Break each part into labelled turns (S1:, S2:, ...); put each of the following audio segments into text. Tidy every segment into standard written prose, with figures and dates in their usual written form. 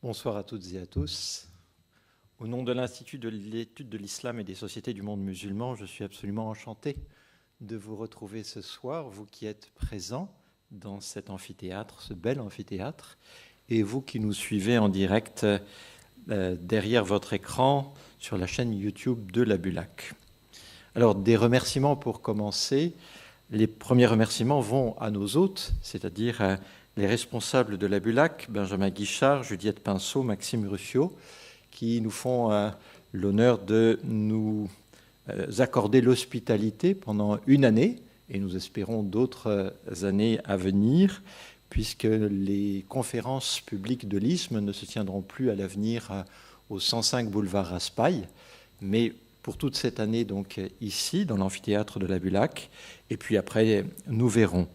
S1: Bonsoir à toutes et à tous. Au nom de l'Institut de l'étude de l'islam et des sociétés du monde musulman, je suis absolument enchanté de vous retrouver ce soir, vous qui êtes présents dans cet amphithéâtre, ce bel amphithéâtre, et vous qui nous suivez en direct derrière votre écran sur la chaîne YouTube de la Bulac. Alors, des remerciements pour commencer. Les premiers remerciements vont à nos hôtes, c'est-à-dire les responsables de la Bulac, Benjamin Guichard, Juliette Pinceau, Maxime Ruffio, qui nous font l'honneur de nous accorder l'hospitalité pendant une année, et nous espérons d'autres années à venir, puisque les conférences publiques de l'ISM ne se tiendront plus à l'avenir au 105 boulevard Raspail, mais pour toute cette année, donc ici, dans l'amphithéâtre de la Bulac, et puis après, nous verrons.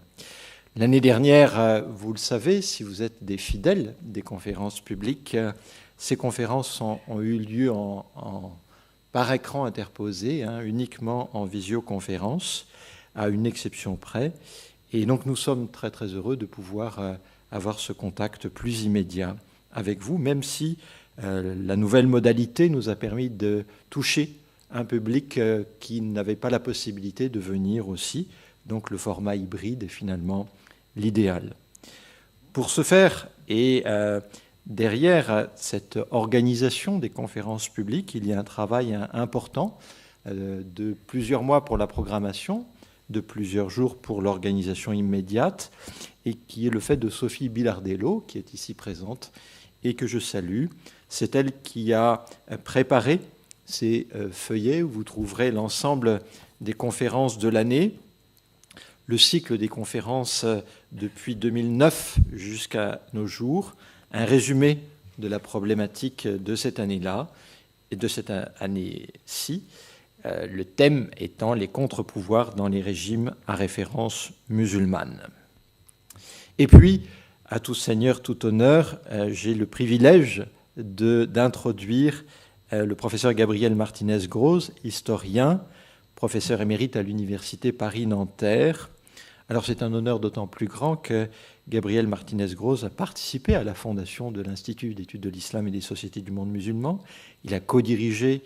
S1: L'année dernière, vous le savez, si vous êtes des fidèles des conférences publiques, ces conférences ont eu lieu par écran interposé, uniquement en visioconférence, à une exception près. Et donc nous sommes très très heureux de pouvoir avoir ce contact plus immédiat avec vous, même si la nouvelle modalité nous a permis de toucher un public qui n'avait pas la possibilité de venir aussi. Donc le format hybride est finalement l'idéal. Pour ce faire, et derrière cette organisation des conférences publiques, il y a un travail important de plusieurs mois pour la programmation, de plusieurs jours pour l'organisation immédiate, et qui est le fait de Sophie Bilardello, qui est ici présente, et que je salue. C'est elle qui a préparé ces feuillets où vous trouverez l'ensemble des conférences de l'année, le cycle des conférences depuis 2009 jusqu'à nos jours, un résumé de la problématique de cette année-là et de cette année-ci, le thème étant les contre-pouvoirs dans les régimes à référence musulmane. Et puis, à tout seigneur, tout honneur, j'ai le privilège d'introduire le professeur Gabriel Martinez-Grosz, historien, professeur émérite à l'Université Paris-Nanterre. Alors c'est un honneur d'autant plus grand que Gabriel Martinez-Grosz a participé à la fondation de l'Institut d'études de l'islam et des sociétés du monde musulman. Il a co-dirigé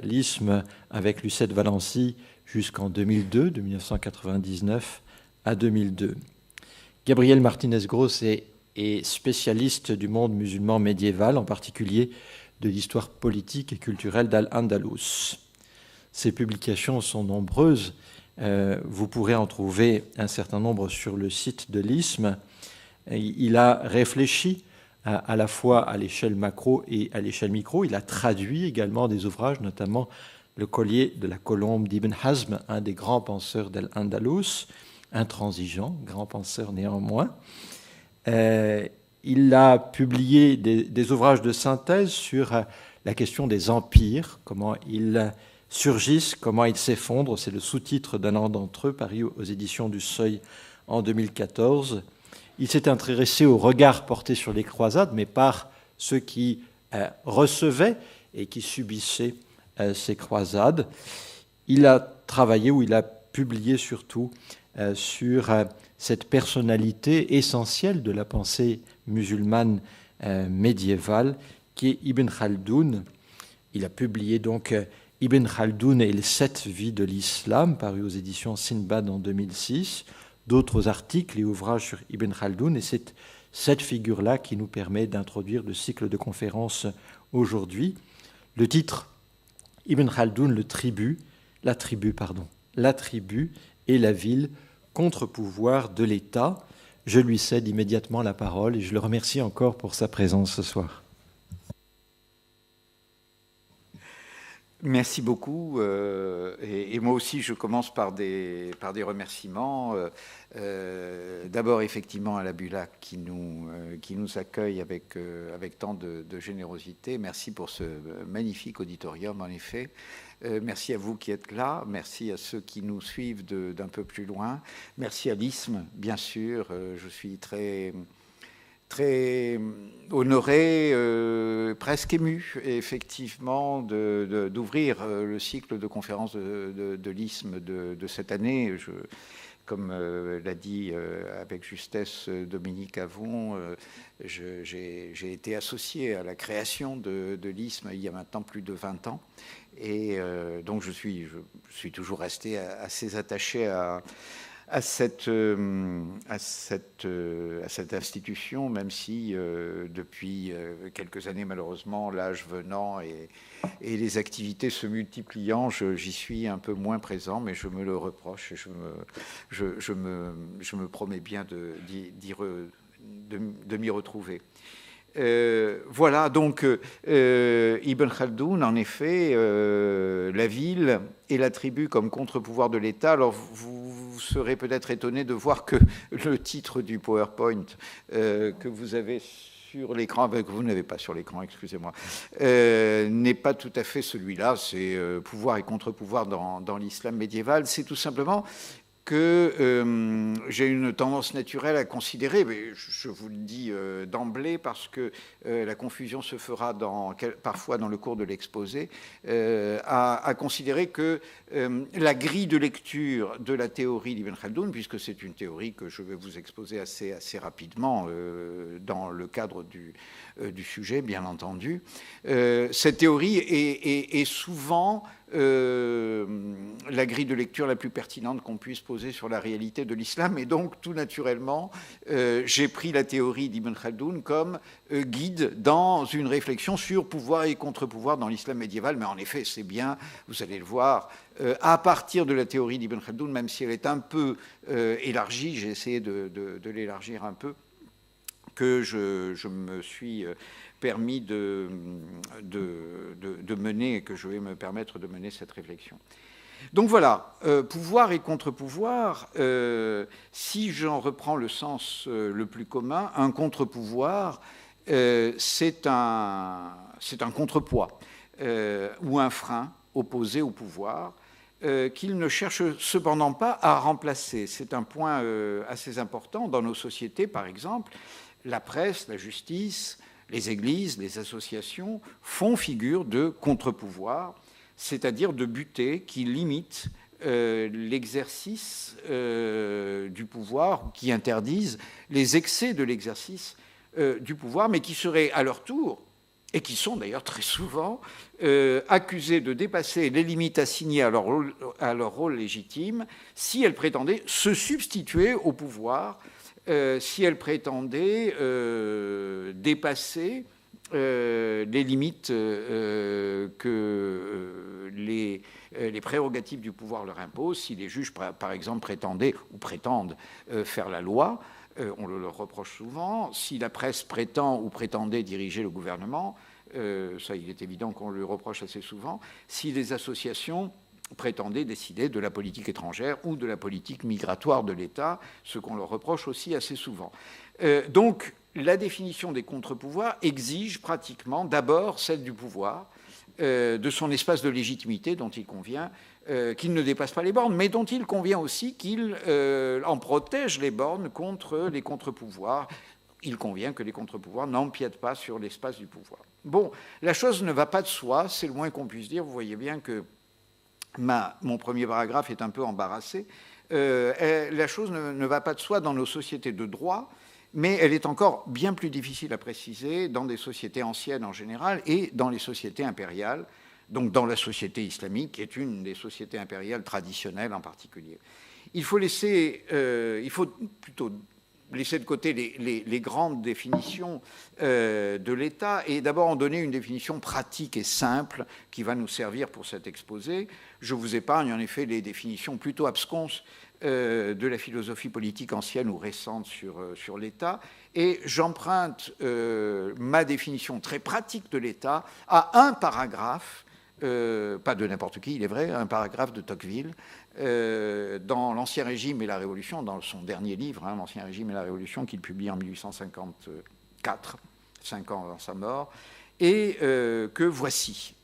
S1: l'ISM avec Lucette Valency jusqu'en 2002, de 1999 à 2002. Gabriel Martinez-Grosz est spécialiste du monde musulman médiéval, en particulier de l'histoire politique et culturelle d'Al-Andalus. Ses publications sont nombreuses. Vous pourrez en trouver un certain nombre sur le site de l'ISM. Il a réfléchi à la fois à l'échelle macro et à l'échelle micro. Il a traduit également des ouvrages, notamment Le collier de la colombe d'Ibn Hazm, un des grands penseurs d'Al-Andalus, intransigeant, grand penseur néanmoins. Il a publié des ouvrages de synthèse sur la question des empires, comment ils surgissent, comment ils s'effondrent. C'est le sous-titre d'un d'entre eux, paru aux éditions du Seuil en 2014. Il s'est intéressé au regard porté sur les croisades, mais par ceux qui recevaient et qui subissaient ces croisades. Il a travaillé, ou il a publié surtout, sur cette personnalité essentielle de la pensée musulmane médiévale, qui est Ibn Khaldoun. Il a publié donc Ibn Khaldoun et les 7 vies de l'islam, paru aux éditions Sindbad en 2006, d'autres articles et ouvrages sur Ibn Khaldoun, et c'est cette figure-là qui nous permet d'introduire le cycle de conférences aujourd'hui. Le titre, Ibn Khaldoun, la tribu et la ville, contre-pouvoir de l'État. Je lui cède immédiatement la parole et je le remercie encore pour sa présence ce soir.
S2: Merci beaucoup. Et moi aussi, je commence par des remerciements. D'abord, effectivement, à la Bulac qui nous accueille avec tant de générosité. Merci pour ce magnifique auditorium, en effet. Merci à vous qui êtes là. Merci à ceux qui nous suivent d'un peu plus loin. Merci à l'ISM, bien sûr. Je suis très honoré, presque ému, effectivement, d'ouvrir le cycle de conférences de l'ISM de cette année. Comme l'a dit avec justesse Dominique Avon, j'ai été associé à la création de l'ISM il y a maintenant plus de 20 ans. Et donc je suis toujours resté assez attaché à cette institution, même si depuis quelques années, malheureusement, l'âge venant et les activités se multipliant, j'y suis un peu moins présent, mais je me le reproche et je me promets bien de m'y retrouver. Voilà, donc Ibn Khaldoun, en effet, la ville et la tribu comme contre-pouvoir de l'État. Alors vous serez peut-être étonné de voir que le titre du PowerPoint que vous avez sur l'écran, que vous n'avez pas sur l'écran, excusez-moi, n'est pas tout à fait celui-là. C'est pouvoir et contre-pouvoir dans l'islam médiéval. C'est tout simplement que j'ai une tendance naturelle à considérer, mais je vous le dis d'emblée parce que la confusion se fera parfois dans le cours de l'exposé, à considérer que la grille de lecture de la théorie d'Ibn Khaldoun, puisque c'est une théorie que je vais vous exposer assez rapidement dans le cadre du sujet, bien entendu, cette théorie est souvent la grille de lecture la plus pertinente qu'on puisse poser sur la réalité de l'islam. Et donc, tout naturellement, j'ai pris la théorie d'Ibn Khaldoun comme guide dans une réflexion sur pouvoir et contre-pouvoir dans l'islam médiéval. Mais en effet, c'est bien, vous allez le voir, à partir de la théorie d'Ibn Khaldoun, même si elle est un peu élargie, j'ai essayé de l'élargir un peu, que je me suis permis de mener, et que je vais me permettre de mener cette réflexion. Donc voilà, pouvoir et contre-pouvoir, si j'en reprends le sens le plus commun, un contre-pouvoir, c'est un contrepoids ou un frein opposé au pouvoir, qu'il ne cherche cependant pas à remplacer. C'est un point assez important dans nos sociétés, par exemple. La presse, la justice, les églises, les associations font figure de contre-pouvoir, c'est-à-dire de butées qui limitent l'exercice du pouvoir, qui interdisent les excès de l'exercice du pouvoir, mais qui seraient à leur tour, et qui sont d'ailleurs très souvent accusés de dépasser les limites assignées à leur rôle légitime si elles prétendaient se substituer au pouvoir, si elle prétendait dépasser les limites que les prérogatives du pouvoir leur imposent, si les juges, par exemple, prétendaient ou prétendent faire la loi, on le leur reproche souvent, si la presse prétend ou prétendait diriger le gouvernement, ça il est évident qu'on le reproche assez souvent, si les associations prétendaient décider de la politique étrangère ou de la politique migratoire de l'État, ce qu'on leur reproche aussi assez souvent. Donc, la définition des contre-pouvoirs exige pratiquement d'abord celle du pouvoir, de son espace de légitimité dont il convient qu'il ne dépasse pas les bornes, mais dont il convient aussi qu'il en protège les bornes contre les contre-pouvoirs. Il convient que les contre-pouvoirs n'empiètent pas sur l'espace du pouvoir. Bon, la chose ne va pas de soi, c'est le moins qu'on puisse dire. Vous voyez bien que mon premier paragraphe est un peu embarrassé. La chose ne va pas de soi dans nos sociétés de droit, mais elle est encore bien plus difficile à préciser dans des sociétés anciennes en général et dans les sociétés impériales, donc dans la société islamique, qui est une des sociétés impériales traditionnelles en particulier. Il faut plutôt laisser de côté les grandes définitions de l'État et d'abord en donner une définition pratique et simple qui va nous servir pour cet exposé. Je vous épargne en effet les définitions plutôt absconses de la philosophie politique ancienne ou récente sur l'État, et j'emprunte ma définition très pratique de l'État à un paragraphe, pas de n'importe qui, il est vrai, un paragraphe de Tocqueville, dans l'Ancien Régime et la Révolution, dans son dernier livre, l'Ancien Régime et la Révolution, qu'il publie en 1854, 5 ans avant sa mort, et que voici.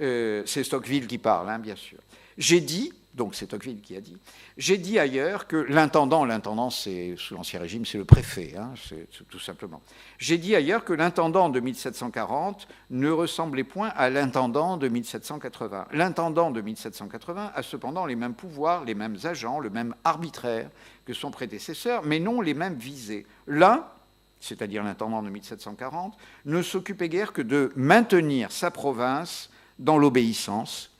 S2: C'est Tocqueville qui parle, bien sûr. J'ai dit, donc c'est Tocqueville qui a dit, j'ai dit ailleurs que l'intendant c'est, sous l'Ancien Régime, c'est le préfet, hein, c'est tout simplement. J'ai dit ailleurs que l'intendant de 1740 ne ressemblait point à l'intendant de 1780. L'intendant de 1780 a cependant les mêmes pouvoirs, les mêmes agents, le même arbitraire que son prédécesseur, mais non les mêmes visées. L'un, c'est-à-dire l'intendant de 1740, ne s'occupait guère que de maintenir sa province dans l'obéissance,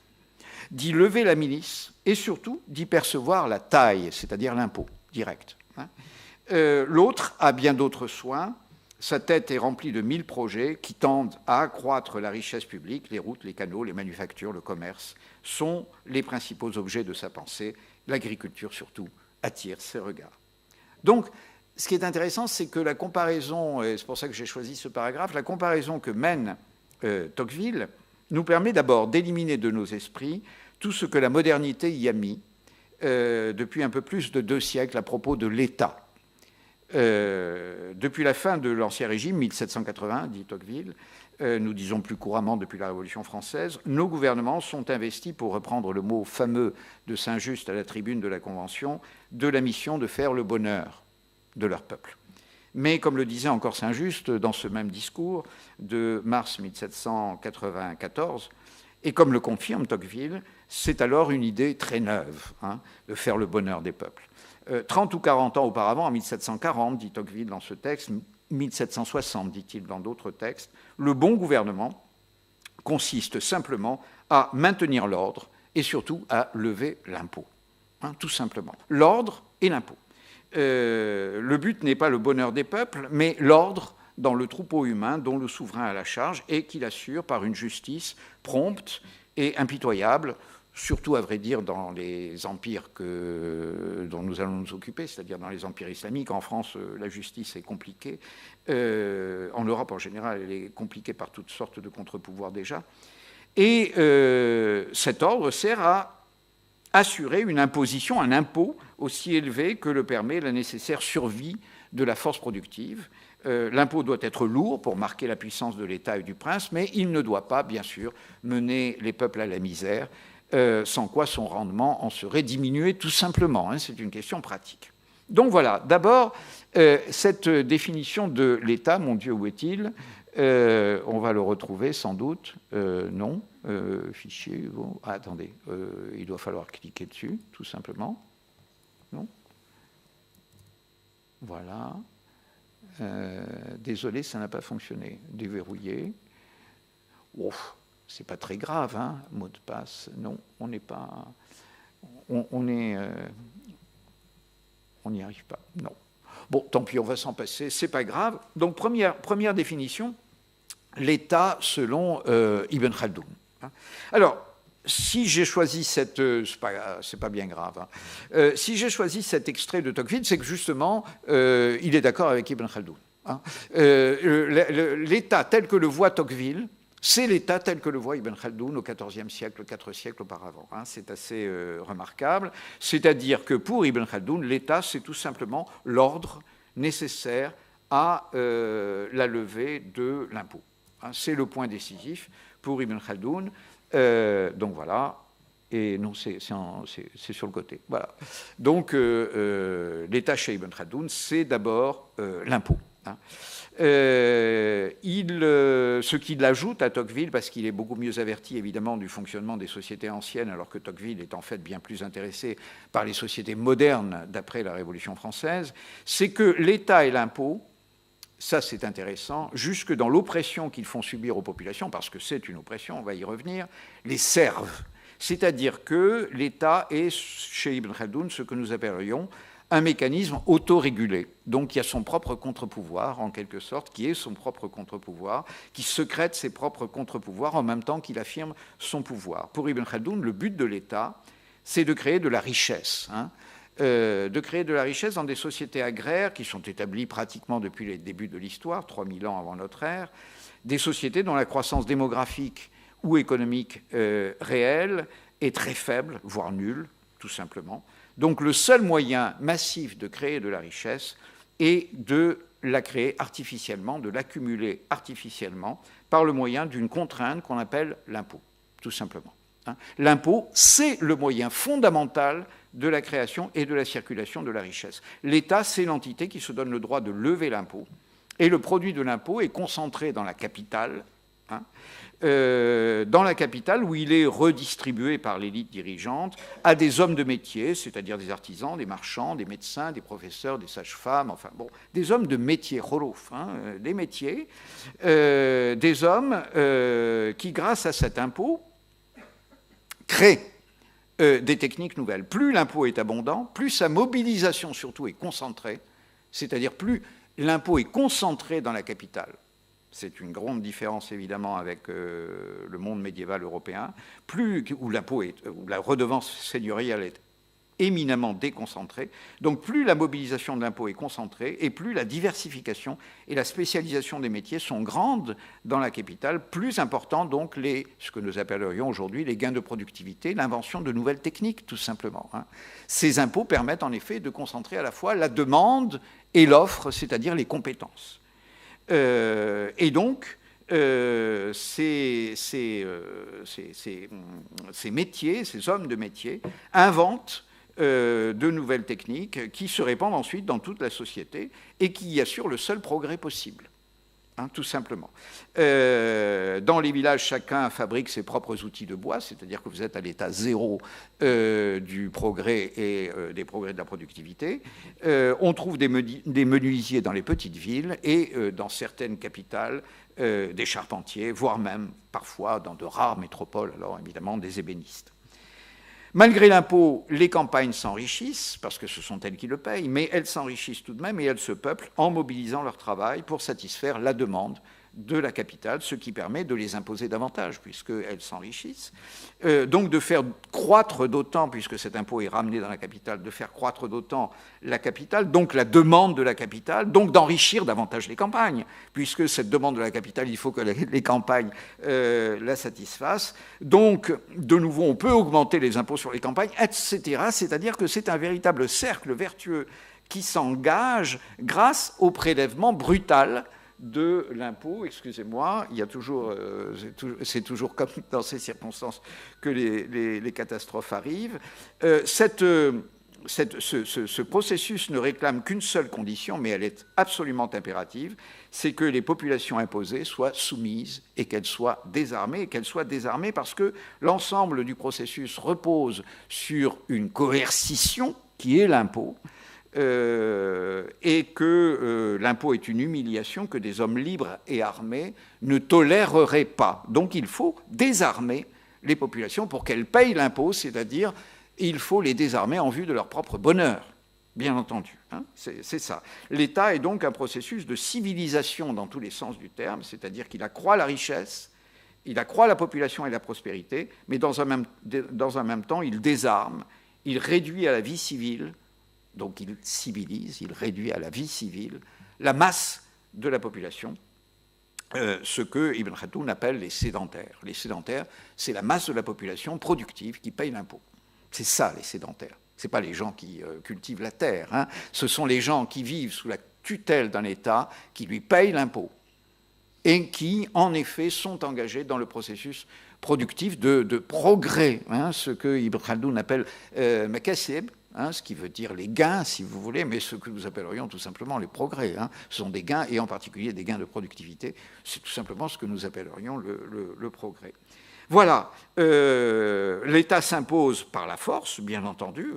S2: d'y lever la milice et surtout d'y percevoir la taille, c'est-à-dire l'impôt direct. L'autre a bien d'autres soins. Sa tête est remplie de 1000 projets qui tendent à accroître la richesse publique. Les routes, les canaux, les manufactures, le commerce sont les principaux objets de sa pensée. L'agriculture, surtout, attire ses regards. Donc, ce qui est intéressant, c'est que la comparaison, et c'est pour ça que j'ai choisi ce paragraphe, la comparaison que mène Tocqueville nous permet d'abord d'éliminer de nos esprits tout ce que la modernité y a mis depuis un peu plus de 2 siècles à propos de l'État. Depuis la fin de l'Ancien Régime, 1780, dit Tocqueville, nous disons plus couramment depuis la Révolution française, nos gouvernements sont investis, pour reprendre le mot fameux de Saint-Just à la tribune de la Convention, de la mission de faire le bonheur de leur peuple. Mais comme le disait encore Saint-Just dans ce même discours de mars 1794, et comme le confirme Tocqueville, c'est alors une idée très neuve, hein, de faire le bonheur des peuples. 30 ou 40 ans auparavant, en 1740, dit Tocqueville dans ce texte, 1760, dit-il dans d'autres textes, le bon gouvernement consiste simplement à maintenir l'ordre et surtout à lever l'impôt. Hein, tout simplement. L'ordre et l'impôt. Le but n'est pas le bonheur des peuples, mais l'ordre dans le troupeau humain dont le souverain a la charge et qu'il assure par une justice prompte et impitoyable, surtout à vrai dire dans les empires dont nous allons nous occuper, c'est-à-dire dans les empires islamiques. En France, la justice est compliquée. En Europe, en général, elle est compliquée par toutes sortes de contre-pouvoirs déjà. Et cet ordre sert à assurer une imposition, un impôt aussi élevé que le permet la nécessaire survie de la force productive. L'impôt doit être lourd pour marquer la puissance de l'État et du prince, mais il ne doit pas, bien sûr, mener les peuples à la misère, sans quoi son rendement en serait diminué tout simplement. Hein, c'est une question pratique. Donc voilà, d'abord, cette définition de l'État, mon Dieu, où est-il ? On va le retrouver sans doute. Non. Fichier. Bon. Ah, attendez, il doit falloir cliquer dessus, tout simplement. Non. Voilà. Désolé, ça n'a pas fonctionné. Déverrouiller. Ouf, c'est pas très grave, hein. Mot de passe. Non, on n'est pas. On n'y arrive pas. Non. Bon, tant pis, on va s'en passer. C'est pas grave. Donc première définition. L'État selon Ibn Khaldoun. Alors, si j'ai choisi cette... c'est pas bien grave. Hein. Si j'ai choisi cet extrait de Tocqueville, c'est que justement, il est d'accord avec Ibn Khaldoun. Hein. L'État tel que le voit Tocqueville, c'est l'État tel que le voit Ibn Khaldoun au XIVe siècle, 4 siècles auparavant. Hein. C'est assez remarquable. C'est-à-dire que pour Ibn Khaldoun, l'État, c'est tout simplement l'ordre nécessaire à la levée de l'impôt. C'est le point décisif pour Ibn Khaldoun. Donc voilà. Et non, c'est sur le côté. Voilà. Donc l'État chez Ibn Khaldoun, c'est d'abord l'impôt. Hein. Ce qu'il ajoute à Tocqueville, parce qu'il est beaucoup mieux averti évidemment du fonctionnement des sociétés anciennes, alors que Tocqueville est en fait bien plus intéressé par les sociétés modernes d'après la Révolution française, c'est que l'État et l'impôt, ça c'est intéressant, jusque dans l'oppression qu'ils font subir aux populations, parce que c'est une oppression, on va y revenir, les servent. C'est-à-dire que l'État est, chez Ibn Khaldoun, ce que nous appellerions un mécanisme autorégulé. Donc il y a son propre contre-pouvoir, en quelque sorte, qui est son propre contre-pouvoir, qui secrète ses propres contre-pouvoirs en même temps qu'il affirme son pouvoir. Pour Ibn Khaldoun, le but de l'État, c'est de créer de la richesse, hein, de créer de la richesse dans des sociétés agraires qui sont établies pratiquement depuis les débuts de l'histoire, 3000 ans avant notre ère, des sociétés dont la croissance démographique ou économique réelle est très faible, voire nulle, tout simplement. Donc le seul moyen massif de créer de la richesse est de la créer artificiellement, de l'accumuler artificiellement par le moyen d'une contrainte qu'on appelle l'impôt, tout simplement. hein. L'impôt, c'est le moyen fondamental de la création et de la circulation de la richesse. L'État, c'est l'entité qui se donne le droit de lever l'impôt, et le produit de l'impôt est concentré dans la capitale, hein, où il est redistribué par l'élite dirigeante à des hommes de métier, c'est-à-dire des artisans, des marchands, des médecins, des professeurs, des sages-femmes, enfin bon, des hommes de métier, horof, hein, des métiers, des hommes qui, grâce à cet impôt, créent des techniques nouvelles. Plus l'impôt est abondant, plus sa mobilisation surtout est concentrée, c'est-à-dire plus l'impôt est concentré dans la capitale. C'est une grande différence évidemment avec le monde médiéval européen, où la redevance seigneuriale est éminemment déconcentrée. Donc plus la mobilisation de l'impôt est concentrée et plus la diversification et la spécialisation des métiers sont grandes dans la capitale, plus important donc ce que nous appellerions aujourd'hui les gains de productivité, l'invention de nouvelles techniques tout simplement, hein. Ces impôts permettent en effet de concentrer à la fois la demande et l'offre, c'est-à-dire les compétences. Et donc, ces métiers, ces hommes de métier, inventent de nouvelles techniques qui se répandent ensuite dans toute la société et qui assurent le seul progrès possible, hein, tout simplement. Dans les villages, chacun fabrique ses propres outils de bois, c'est-à-dire que vous êtes à l'état zéro du progrès et des progrès de la productivité. On trouve des menuisiers dans les petites villes et dans certaines capitales, des charpentiers, voire même parfois dans de rares métropoles, alors évidemment des ébénistes. Malgré l'impôt, les campagnes s'enrichissent, parce que ce sont elles qui le payent, mais elles s'enrichissent tout de même et elles se peuplent en mobilisant leur travail pour satisfaire la demande de la capitale, ce qui permet de les imposer davantage, puisqu'elles s'enrichissent. Donc de faire croître d'autant, puisque cet impôt est ramené dans la capitale, de faire croître d'autant la capitale, donc la demande de la capitale, donc d'enrichir davantage les campagnes, puisque cette demande de la capitale, il faut que les campagnes la satisfassent. Donc, de nouveau, on peut augmenter les impôts sur les campagnes, etc. C'est-à-dire que c'est un véritable cercle vertueux qui s'engage grâce au prélèvement brutal de l'impôt. Excusez-moi, il y a toujours, c'est toujours comme dans ces circonstances que les catastrophes arrivent. Ce processus ne réclame qu'une seule condition, mais elle est absolument impérative, c'est que les populations imposées soient soumises et qu'elles soient désarmées, parce que l'ensemble du processus repose sur une coercition qui est l'impôt, et que l'impôt est une humiliation que des hommes libres et armés ne toléreraient pas. Donc il faut désarmer les populations pour qu'elles payent l'impôt, c'est-à-dire il faut les désarmer en vue de leur propre bonheur, bien entendu, hein, c'est ça. L'État est donc un processus de civilisation dans tous les sens du terme, c'est-à-dire qu'il accroît la richesse, il accroît la population et la prospérité, mais dans un même temps, il désarme, il réduit à la vie civile. Donc il civilise, il réduit à la vie civile la masse de la population, ce que Ibn Khaldoun appelle les sédentaires. Les sédentaires, c'est la masse de la population productive qui paye l'impôt. C'est ça, les sédentaires. Ce n'est pas les gens qui cultivent la terre, hein. Ce sont les gens qui vivent sous la tutelle d'un État qui lui paye l'impôt et qui, en effet, sont engagés dans le processus productif de progrès, hein, ce que Ibn Khaldoun appelle makasib, hein, ce qui veut dire les gains, si vous voulez, mais ce que nous appellerions tout simplement les progrès. Hein. Ce sont des gains, et en particulier des gains de productivité. C'est tout simplement ce que nous appellerions le progrès. Voilà, l'État s'impose par la force, bien entendu,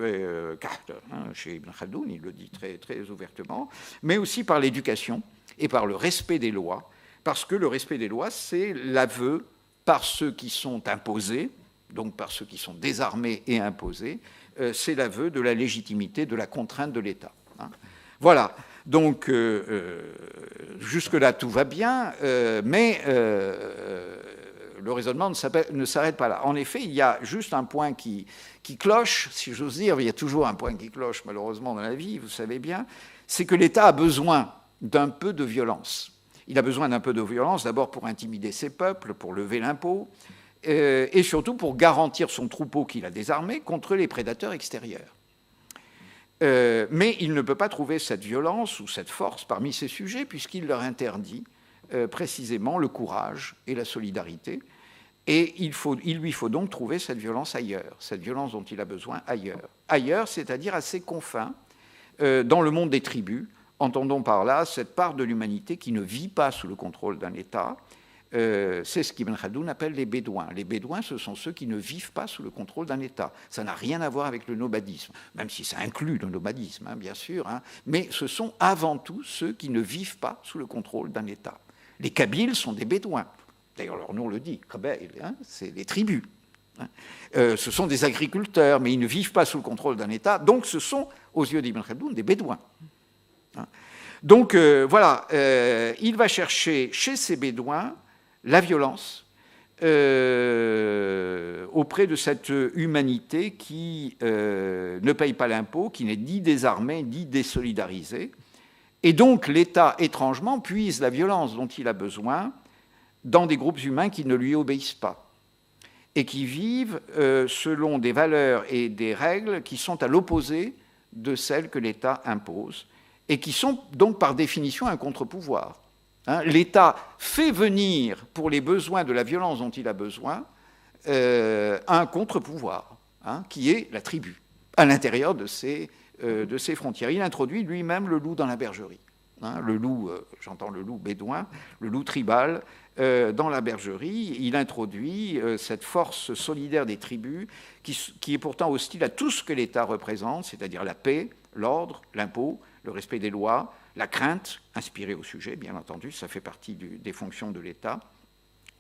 S2: chez Ibn Khaldoun, il le dit très, très ouvertement, mais aussi par l'éducation et par le respect des lois, parce que le respect des lois, c'est l'aveu par ceux qui sont imposés, donc par ceux qui sont désarmés et imposés, c'est l'aveu de la légitimité, de la contrainte de l'État. Hein. Voilà, donc jusque-là tout va bien, mais le raisonnement ne s'arrête pas là. En effet, il y a juste un point qui cloche, si j'ose dire, il y a toujours un point qui cloche malheureusement dans la vie, vous savez bien, c'est que l'État a besoin d'un peu de violence. Il a besoin d'un peu de violence, d'abord pour intimider ses peuples, pour lever l'impôt, et surtout pour garantir son troupeau qu'il a désarmé contre les prédateurs extérieurs. Mais il ne peut pas trouver cette violence ou cette force parmi ses sujets, puisqu'il leur interdit précisément le courage et la solidarité, Et il lui faut donc trouver cette violence ailleurs, cette violence dont il a besoin ailleurs. Ailleurs, c'est-à-dire à ses confins, dans le monde des tribus. Entendons par là cette part de l'humanité qui ne vit pas sous le contrôle d'un État. C'est ce qu'Ibn Khaldoun appelle les Bédouins. Les Bédouins, ce sont ceux qui ne vivent pas sous le contrôle d'un État. Ça n'a rien à voir avec le nomadisme, même si ça inclut le nomadisme, hein, bien sûr. Hein, mais ce sont avant tout ceux qui ne vivent pas sous le contrôle d'un État. Les Kabyles sont des Bédouins. D'ailleurs, leur nom le dit, Kabyl, hein, c'est les tribus. Hein. Ce sont des agriculteurs, mais ils ne vivent pas sous le contrôle d'un État. Donc, ce sont, aux yeux d'Ibn Khaldoun, des Bédouins. Hein. Donc, voilà, il va chercher chez ces Bédouins la violence auprès de cette humanité qui ne paye pas l'impôt, qui n'est ni désarmée, ni désolidarisée. Et donc, l'État, étrangement, puise la violence dont il a besoin dans des groupes humains qui ne lui obéissent pas et qui vivent selon des valeurs et des règles qui sont à l'opposé de celles que l'État impose et qui sont donc par définition un contre-pouvoir. Hein, l'État fait venir, pour les besoins de la violence dont il a besoin, un contre-pouvoir, hein, qui est la tribu, à l'intérieur de ses frontières. Il introduit lui-même le loup dans la bergerie. Hein, le loup, j'entends le loup bédouin, le loup tribal, dans la bergerie. Il introduit cette force solidaire des tribus qui est pourtant hostile à tout ce que l'État représente, c'est-à-dire la paix, l'ordre, l'impôt, le respect des lois, la crainte, inspirée au sujet, bien entendu, ça fait partie des fonctions de l'État.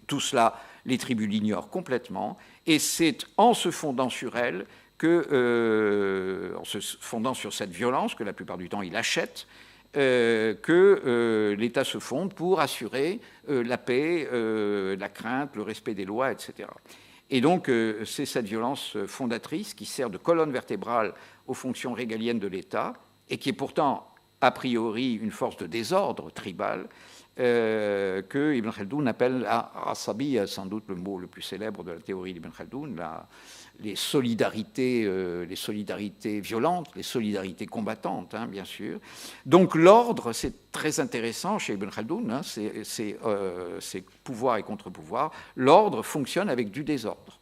S2: Tout cela, les tribus l'ignorent complètement, et c'est en se fondant sur elles, en se fondant sur cette violence, que la plupart du temps il achète, que l'État se fonde pour assurer la paix, la crainte, le respect des lois, etc. Et donc, c'est cette violence fondatrice qui sert de colonne vertébrale aux fonctions régaliennes de l'État, et qui est pourtant a priori une force de désordre tribal que Ibn Khaldoun appelle la asabiya, sans doute le mot le plus célèbre de la théorie d'Ibn Khaldoun, les solidarités violentes, les solidarités combattantes, hein, bien sûr. Donc l'ordre, c'est très intéressant chez Ibn Khaldoun, hein, c'est pouvoir et contre-pouvoir. L'ordre fonctionne avec du désordre.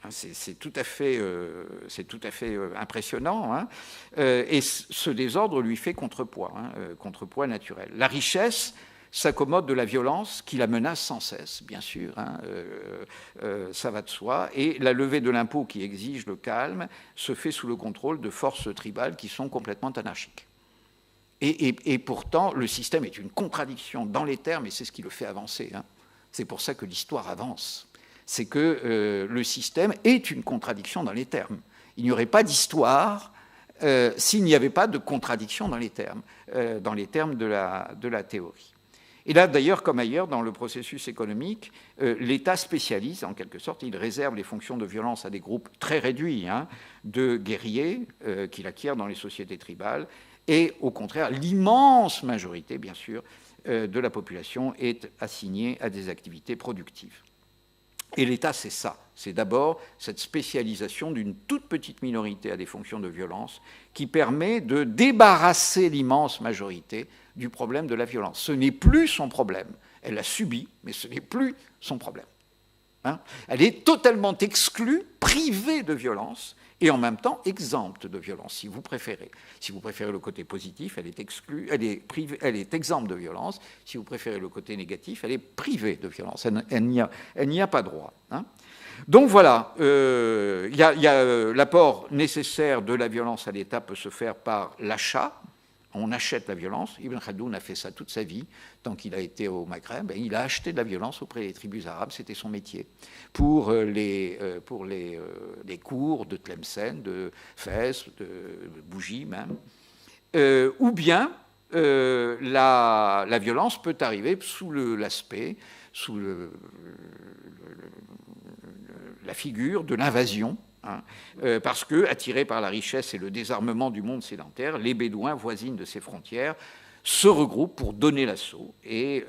S2: C'est tout à fait impressionnant, hein. Et ce désordre lui fait contrepoids, hein, contrepoids naturel. La richesse s'accommode de la violence qui la menace sans cesse, bien sûr, hein, ça va de soi, et la levée de l'impôt qui exige le calme se fait sous le contrôle de forces tribales qui sont complètement anarchiques. Et pourtant, le système est une contradiction dans les termes, et c'est ce qui le fait avancer, hein. C'est pour ça que l'histoire avance. C'est que le système est une contradiction dans les termes. Il n'y aurait pas d'histoire s'il n'y avait pas de contradiction dans les termes de la théorie. Et là, d'ailleurs, comme ailleurs, dans le processus économique, l'État spécialise, en quelque sorte, il réserve les fonctions de violence à des groupes très réduits, hein, de guerriers qu'il acquiert dans les sociétés tribales, et au contraire, l'immense majorité, bien sûr, de la population est assignée à des activités productives. Et l'État, c'est ça. C'est d'abord cette spécialisation d'une toute petite minorité à des fonctions de violence qui permet de débarrasser l'immense majorité du problème de la violence. Ce n'est plus son problème. Elle l'a subi, mais ce n'est plus son problème. Hein ? Elle est totalement exclue, privée de violence, et en même temps exempte de violence, si vous préférez. Si vous préférez le côté positif, elle est exclue, elle est exempte de violence. Si vous préférez le côté négatif, elle est privée de violence. Elle n'y a pas droit. Hein. Donc voilà, l'apport nécessaire de la violence à l'État peut se faire par l'achat. On achète la violence. Ibn Khaldoun a fait ça toute sa vie, tant qu'il a été au Maghreb. Il a acheté de la violence auprès des tribus arabes, c'était son métier. Pour les cours de Tlemcen, de Fès, de Bougie même. Ou bien, la violence peut arriver sous l'aspect, sous la figure de l'invasion. Hein, parce que, attirés par la richesse et le désarmement du monde sédentaire, les Bédouins voisines de ces frontières se regroupent pour donner l'assaut. Et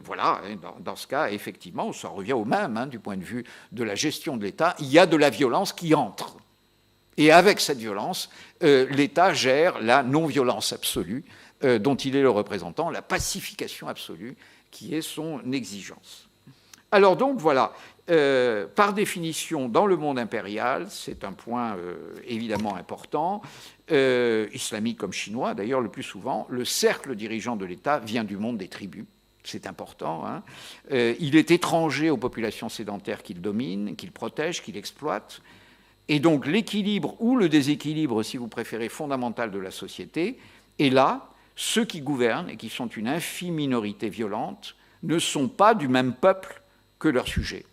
S2: voilà, dans ce cas, effectivement, ça revient au même, hein, du point de vue de la gestion de l'État, il y a de la violence qui entre. Et avec cette violence, l'État gère la non-violence absolue, dont il est le représentant, la pacification absolue, qui est son exigence. Alors donc, voilà, par définition, dans le monde impérial, c'est un point évidemment important, islamique comme chinois, d'ailleurs le plus souvent, le cercle dirigeant de l'État vient du monde des tribus. C'est important. Hein. Il est étranger aux populations sédentaires qu'il domine, qu'il protège, qu'il exploite. Et donc l'équilibre ou le déséquilibre, si vous préférez, fondamental de la société est là. Ceux qui gouvernent, et qui sont une infime minorité violente, ne sont pas du même peuple que leurs sujets.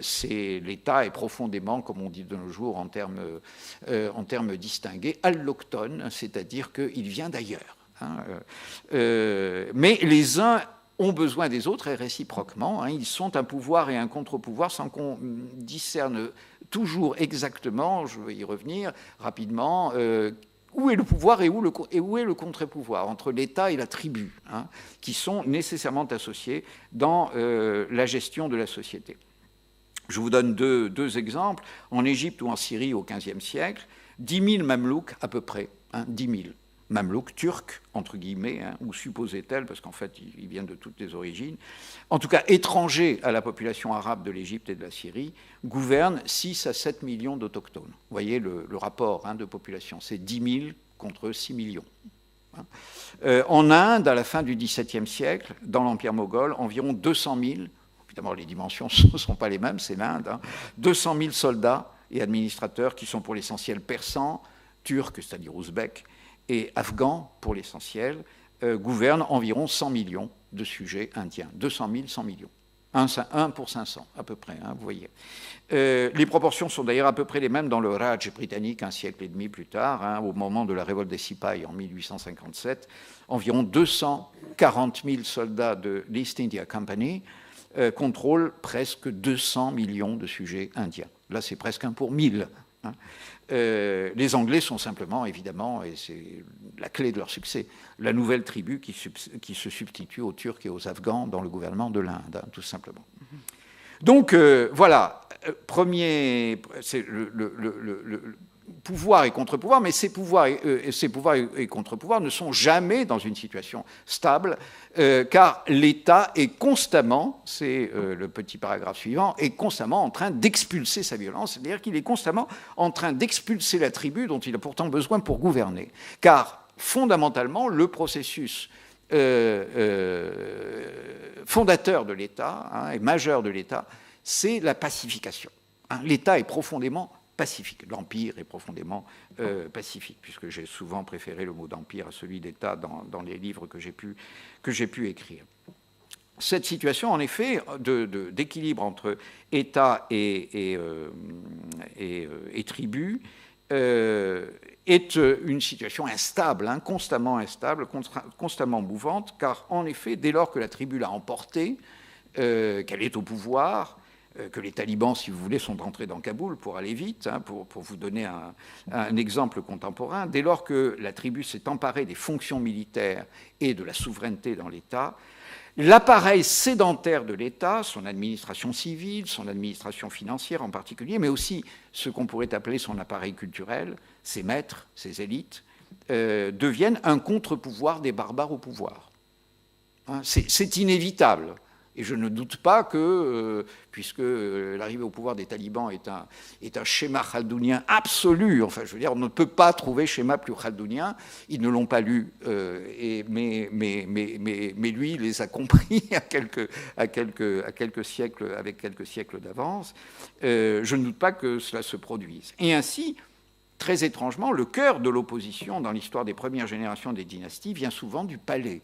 S2: L'État est profondément, comme on dit de nos jours en termes distingués, alloctone, c'est-à-dire qu'il vient d'ailleurs. Hein. Mais les uns ont besoin des autres et réciproquement. Hein, ils sont un pouvoir et un contre-pouvoir sans qu'on discerne toujours exactement, je vais y revenir rapidement, où est le pouvoir et où est le contre-pouvoir entre l'État et la tribu, hein, qui sont nécessairement associés dans la gestion de la société. Je vous donne deux exemples. En Égypte ou en Syrie au XVe siècle, 10 000 mamelouks à peu près, hein, 10 000 mamelouks turcs, entre guillemets, hein, ou supposait-elle, parce qu'en fait, ils viennent de toutes les origines, en tout cas étrangers à la population arabe de l'Égypte et de la Syrie, gouvernent 6 à 7 millions d'autochtones. Vous voyez le rapport, hein, de population, c'est 10 000 contre 6 millions. En Inde, à la fin du XVIIe siècle, dans l'Empire moghol, environ 200 000, évidemment les dimensions ne sont pas les mêmes, c'est l'Inde, hein, 200 000 soldats et administrateurs qui sont pour l'essentiel persans, turcs, c'est-à-dire ouzbeks, et afghans, pour l'essentiel, gouvernent environ 100 millions de sujets indiens. 200 000, 100 millions. 1 pour 500, à peu près, hein, vous voyez. Les proportions sont d'ailleurs à peu près les mêmes dans le Raj britannique, un siècle et demi plus tard, hein, au moment de la révolte des Sipahs en 1857. Environ 240 000 soldats de l'East India Company contrôlent presque 200 millions de sujets indiens. Là, c'est presque 1 pour 1000. Hein. Les Anglais sont simplement, évidemment, et c'est la clé de leur succès, la nouvelle tribu qui se substitue aux Turcs et aux Afghans dans le gouvernement de l'Inde, hein, tout simplement. Donc, voilà, premier, c'est le pouvoir et contre-pouvoir, mais ces pouvoirs et contre-pouvoirs ne sont jamais dans une situation stable, car l'État est constamment, c'est le petit paragraphe suivant, est constamment en train d'expulser sa violence, c'est-à-dire qu'il est constamment en train d'expulser la tribu dont il a pourtant besoin pour gouverner. Car, fondamentalement, le processus fondateur de l'État, hein, et majeur de l'État, c'est la pacification. Hein, L'État est profondément pacifique. L'Empire est profondément pacifique, puisque j'ai souvent préféré le mot d'Empire à celui d'État dans les livres que j'ai pu écrire. Cette situation, en effet, d'équilibre entre État et tribu est une situation instable, hein, constamment instable, constamment mouvante, car en effet, dès lors que la tribu l'a emportée, qu'elle est au pouvoir, que les talibans, si vous voulez, sont entrés dans Kaboul pour aller vite, hein, pour vous donner un exemple contemporain, dès lors que la tribu s'est emparée des fonctions militaires et de la souveraineté dans l'État, l'appareil sédentaire de l'État, son administration civile, son administration financière en particulier, mais aussi ce qu'on pourrait appeler son appareil culturel, ses maîtres, ses élites, deviennent un contre-pouvoir des barbares au pouvoir. Hein, c'est inévitable. Et je ne doute pas que, puisque l'arrivée au pouvoir des talibans est un schéma khaldounien absolu, enfin, je veux dire, on ne peut pas trouver schéma plus khaldounien, ils ne l'ont pas lu, mais lui, il les a compris avec quelques siècles d'avance. Je ne doute pas que cela se produise. Et ainsi, très étrangement, le cœur de l'opposition dans l'histoire des premières générations des dynasties vient souvent du palais.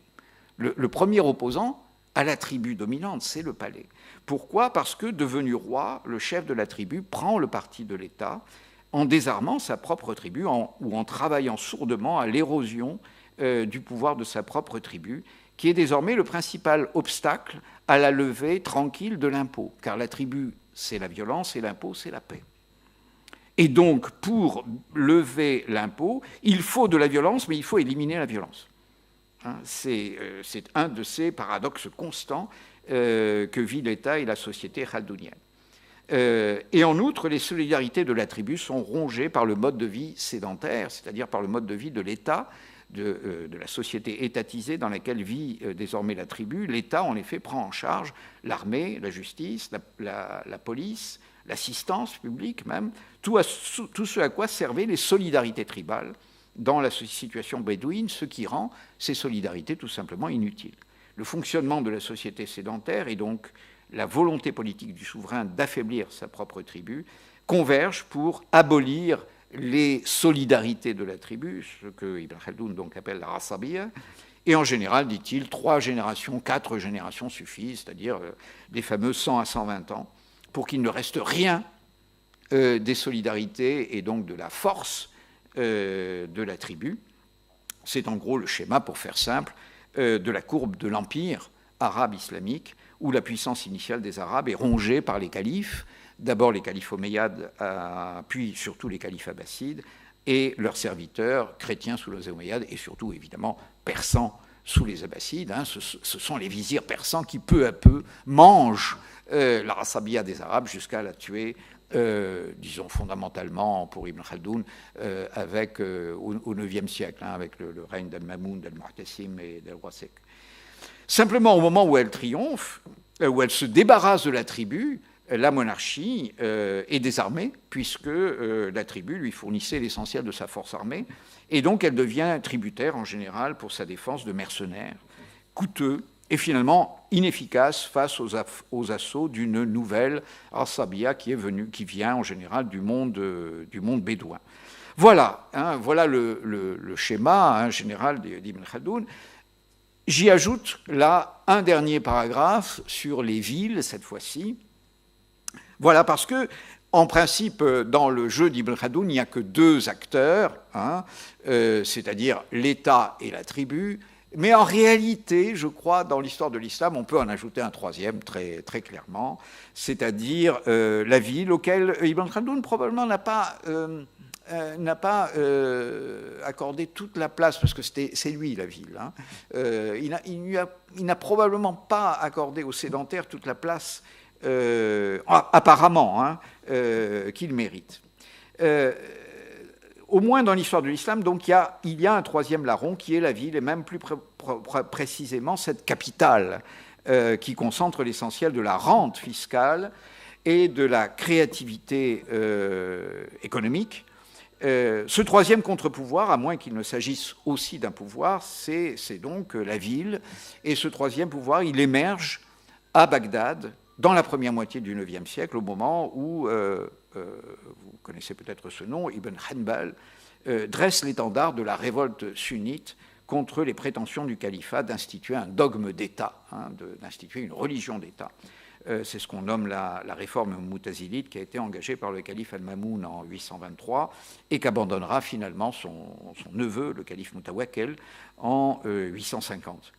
S2: Le premier opposant à la tribu dominante, c'est le palais. Pourquoi ? Parce que, devenu roi, le chef de la tribu prend le parti de l'État en désarmant sa propre tribu ou en travaillant sourdement à l'érosion du pouvoir de sa propre tribu, qui est désormais le principal obstacle à la levée tranquille de l'impôt. Car la tribu, c'est la violence, et l'impôt, c'est la paix. Et donc, pour lever l'impôt, il faut de la violence, mais il faut éliminer la violence. C'est un de ces paradoxes constants que vit l'État et la société khaldounienne. Et en outre, les solidarités de la tribu sont rongées par le mode de vie sédentaire, c'est-à-dire par le mode de vie de l'État, de la société étatisée dans laquelle vit désormais la tribu, l'État, en effet, prend en charge l'armée, la justice, la police, l'assistance publique même, tout ce à quoi servaient les solidarités tribales dans la situation bédouine, ce qui rend ces solidarités tout simplement inutiles. Le fonctionnement de la société sédentaire et donc la volonté politique du souverain d'affaiblir sa propre tribu convergent pour abolir les solidarités de la tribu, ce que Ibn Khaldoun donc appelle la rasabiya, et en général, dit-il, 3 générations, 4 générations suffisent, c'est-à-dire les fameux 100 à 120 ans, pour qu'il ne reste rien des solidarités et donc de la force de la tribu. C'est en gros le schéma, pour faire simple, de la courbe de l'empire arabe islamique, où la puissance initiale des Arabes est rongée par les califes, d'abord les califes omeyyades, puis surtout les califes abbassides, et leurs serviteurs chrétiens sous les omeyyades, et surtout évidemment persans sous les abbassides. Ce sont les vizirs persans qui peu à peu mangent la rasabiya des Arabes jusqu'à la tuer, disons fondamentalement pour Ibn Khaldoun, au IXe siècle, avec le règne d'Al-Mamoun, d'Al-Mu'tasim et d'Al-Wasek. Simplement, au moment où elle triomphe, où elle se débarrasse de la tribu, la monarchie est désarmée, puisque la tribu lui fournissait l'essentiel de sa force armée, et donc elle devient tributaire en général pour sa défense de mercenaires, coûteux et finalement inefficace face aux assauts d'une nouvelle Asabiya qui vient en général du monde bédouin. Voilà, voilà le schéma général d'Ibn Khaldoun. J'y ajoute là un dernier paragraphe sur les villes, cette fois-ci. Voilà, parce que, en principe, dans le jeu d'Ibn Khaldoun, il n'y a que 2 acteurs, c'est-à-dire l'État et la tribu. Mais en réalité, je crois, dans l'histoire de l'islam, on peut en ajouter un 3e très, très clairement, c'est-à-dire la ville, auquel Ibn Khaldoun probablement n'a pas accordé toute la place, parce que c'est lui la ville. Il n'a probablement pas accordé aux sédentaires toute la place, apparemment, qu'il mérite. Au moins dans l'histoire de l'islam, donc il y a un 3e larron qui est la ville, et même plus précisément cette capitale qui concentre l'essentiel de la rente fiscale et de la créativité économique. Ce 3e contre-pouvoir, à moins qu'il ne s'agisse aussi d'un pouvoir, c'est donc la ville. Et ce 3e pouvoir, il émerge à Bagdad dans la première moitié du IXe siècle, au moment où, vous connaissez peut-être ce nom, Ibn Hanbal dresse l'étendard de la révolte sunnite contre les prétentions du califat d'instituer un dogme d'État, d'instituer une religion d'État. C'est ce qu'on nomme la réforme moutazilite, qui a été engagée par le calife Al-Mamoun en 823 et qu'abandonnera finalement son neveu, le calife Moutawakel, en 850.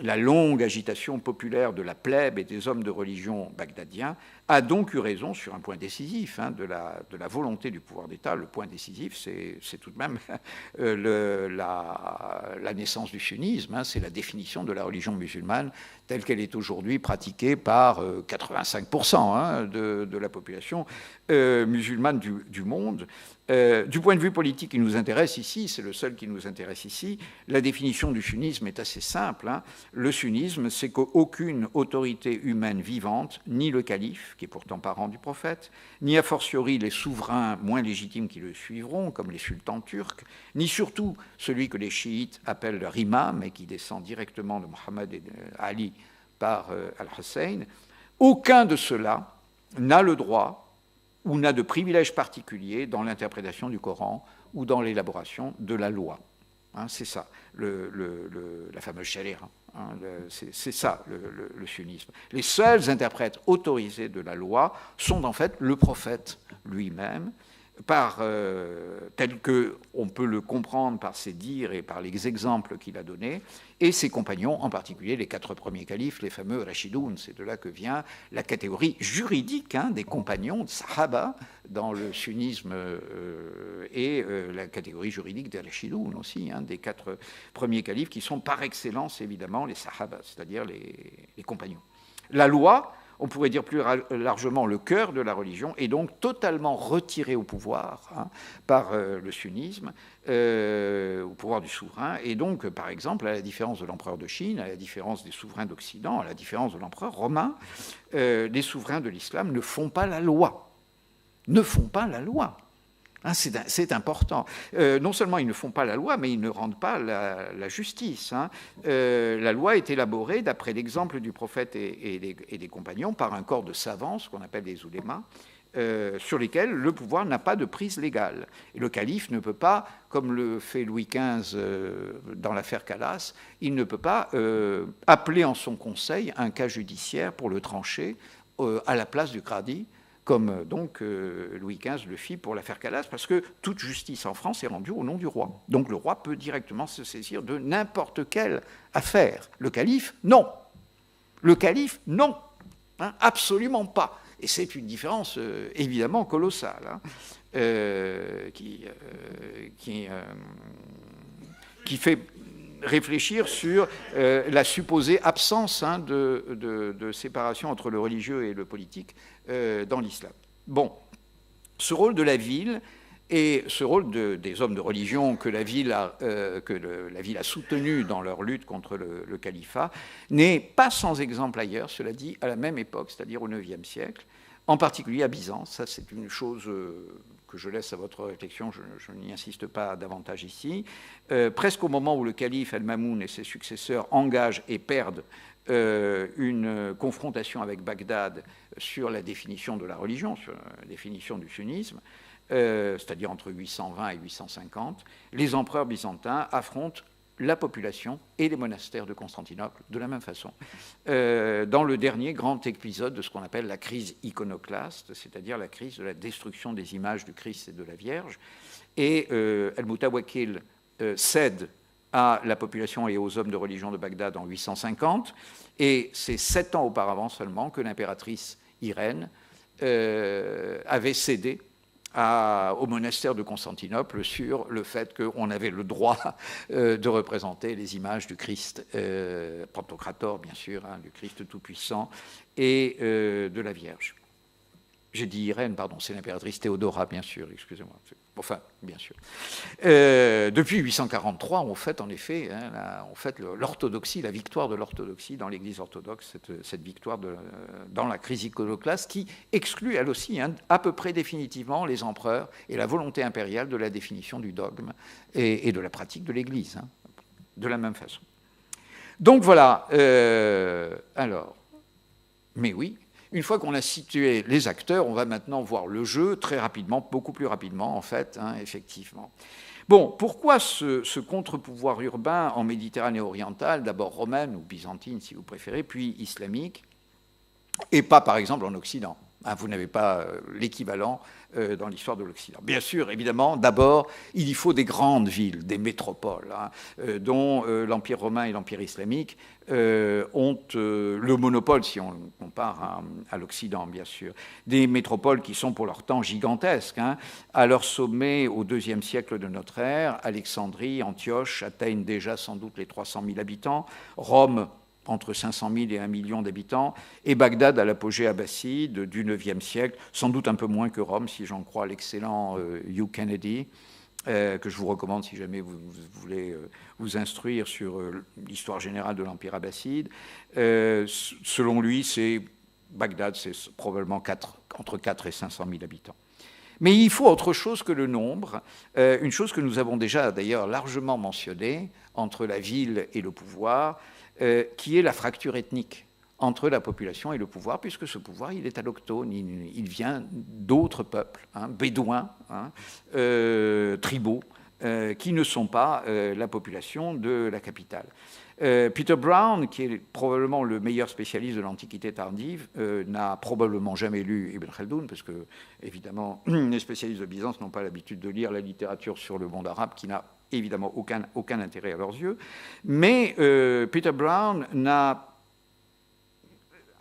S2: La longue agitation populaire de la plèbe et des hommes de religion bagdadiens a donc eu raison sur un point décisif de la volonté du pouvoir d'État. Le point décisif, c'est tout de même la naissance du sunnisme, c'est la définition de la religion musulmane telle qu'elle est aujourd'hui pratiquée par 85% de la population musulmane du monde. Du point de vue politique qui nous intéresse ici, c'est le seul qui nous intéresse ici, la définition du sunnisme est assez simple. Le sunnisme, c'est qu'aucune autorité humaine vivante, ni le calife, qui est pourtant parent du prophète, ni a fortiori les souverains moins légitimes qui le suivront, comme les sultans turcs, ni surtout celui que les chiites appellent leur imam, et qui descend directement de Mohammed et Ali par Al-Hussein, aucun de ceux-là n'a le droit ou n'a de privilège particulier dans l'interprétation du Coran ou dans l'élaboration de la loi. C'est ça, la fameuse sharia. C'est ça, le sunnisme. Les seuls interprètes autorisés de la loi sont en fait le prophète lui-même, tel qu'on peut le comprendre par ses dires et par les exemples qu'il a donnés, et ses compagnons, en particulier les 4 premiers califes, les fameux Rashidoun. C'est de là que vient la catégorie juridique des compagnons de Sahaba dans le sunnisme, et la catégorie juridique des Rashidoun aussi, des 4 premiers califes qui sont par excellence évidemment les Sahaba, c'est-à-dire les compagnons. La loi, on pourrait dire plus largement le cœur de la religion, est donc totalement retiré au pouvoir par le sunnisme, au pouvoir du souverain. Et donc, par exemple, à la différence de l'empereur de Chine, à la différence des souverains d'Occident, à la différence de l'empereur romain, les souverains de l'islam ne font pas la loi. Ne font pas la loi. C'est important. Non seulement ils ne font pas la loi, mais ils ne rendent pas la justice. La loi est élaborée, d'après l'exemple du prophète et des compagnons, par un corps de savants, ce qu'on appelle les oulémas, sur lesquels le pouvoir n'a pas de prise légale. Et le calife ne peut pas, comme le fait Louis XV dans l'affaire Calas, il ne peut pas appeler en son conseil un cas judiciaire pour le trancher à la place du Qadi, comme donc Louis XV le fit pour l'affaire Calas, parce que toute justice en France est rendue au nom du roi. Donc le roi peut directement se saisir de n'importe quelle affaire. Le calife, non. Le calife, non. Absolument pas. Et c'est une différence évidemment colossale, qui fait réfléchir sur la supposée absence de séparation entre le religieux et le politique dans l'islam. Bon, ce rôle de la ville et ce rôle des hommes de religion que la ville a soutenu dans leur lutte contre le califat n'est pas sans exemple ailleurs, cela dit, à la même époque, c'est-à-dire au IXe siècle, en particulier à Byzance. Ça, c'est une chose que je laisse à votre réflexion, je n'y insiste pas davantage ici. Presque au moment où le calife Al-Mamoun et ses successeurs engagent et perdent une confrontation avec Bagdad sur la définition de la religion, sur la définition du sunnisme, c'est-à-dire entre 820 et 850, les empereurs byzantins affrontent la population et les monastères de Constantinople de la même façon. Dans le dernier grand épisode de ce qu'on appelle la crise iconoclaste, c'est-à-dire la crise de la destruction des images du Christ et de la Vierge, et Al-Mutawakil cède à la population et aux hommes de religion de Bagdad en 850, et c'est 7 ans auparavant seulement que l'impératrice Irène avait cédé au monastère de Constantinople sur le fait qu'on avait le droit de représenter les images du Christ, Pantocrator bien sûr, du Christ Tout-Puissant, et de la Vierge. J'ai dit Irène, pardon, c'est l'impératrice Théodora, bien sûr, excusez-moi. Enfin, bien sûr. Depuis 843, on fête en effet l'orthodoxie, la victoire de l'orthodoxie dans l'Église orthodoxe, cette victoire dans la crise iconoclaste qui exclut elle aussi à peu près définitivement les empereurs et la volonté impériale de la définition du dogme et de la pratique de l'Église, de la même façon. Donc voilà. Alors, mais oui. Une fois qu'on a situé les acteurs, on va maintenant voir le jeu très rapidement, beaucoup plus rapidement en fait, effectivement. Bon, pourquoi ce contre-pouvoir urbain en Méditerranée orientale, d'abord romaine ou byzantine si vous préférez, puis islamique, et pas par exemple en Occident? Vous n'avez pas l'équivalent dans l'histoire de l'Occident. Bien sûr, évidemment, d'abord, il y faut des grandes villes, des métropoles, dont l'Empire romain et l'Empire islamique ont le monopole, si on compare à l'Occident, bien sûr. Des métropoles qui sont pour leur temps gigantesques. À leur sommet, au IIe siècle de notre ère, Alexandrie, Antioche atteignent déjà sans doute les 300 000 habitants. Rome, entre 500 000 et 1 million d'habitants, et Bagdad à l'apogée abbasside du IXe siècle, sans doute un peu moins que Rome, si j'en crois l'excellent Hugh Kennedy, que je vous recommande si jamais vous voulez vous instruire sur l'histoire générale de l'Empire abbasside. Selon lui, Bagdad, c'est probablement entre 4 et 500 000 habitants. Mais il faut autre chose que le nombre, une chose que nous avons déjà d'ailleurs largement mentionnée entre la ville et le pouvoir, qui est la fracture ethnique entre la population et le pouvoir, puisque ce pouvoir, il est alloctone, il vient d'autres peuples, bédouins, tribaux, qui ne sont pas la population de la capitale. Peter Brown, qui est probablement le meilleur spécialiste de l'Antiquité tardive, n'a probablement jamais lu Ibn Khaldoun, parce que, évidemment, les spécialistes de Byzance n'ont pas l'habitude de lire la littérature sur le monde arabe, qui n'a évidemment aucun intérêt à leurs yeux. Mais Peter Brown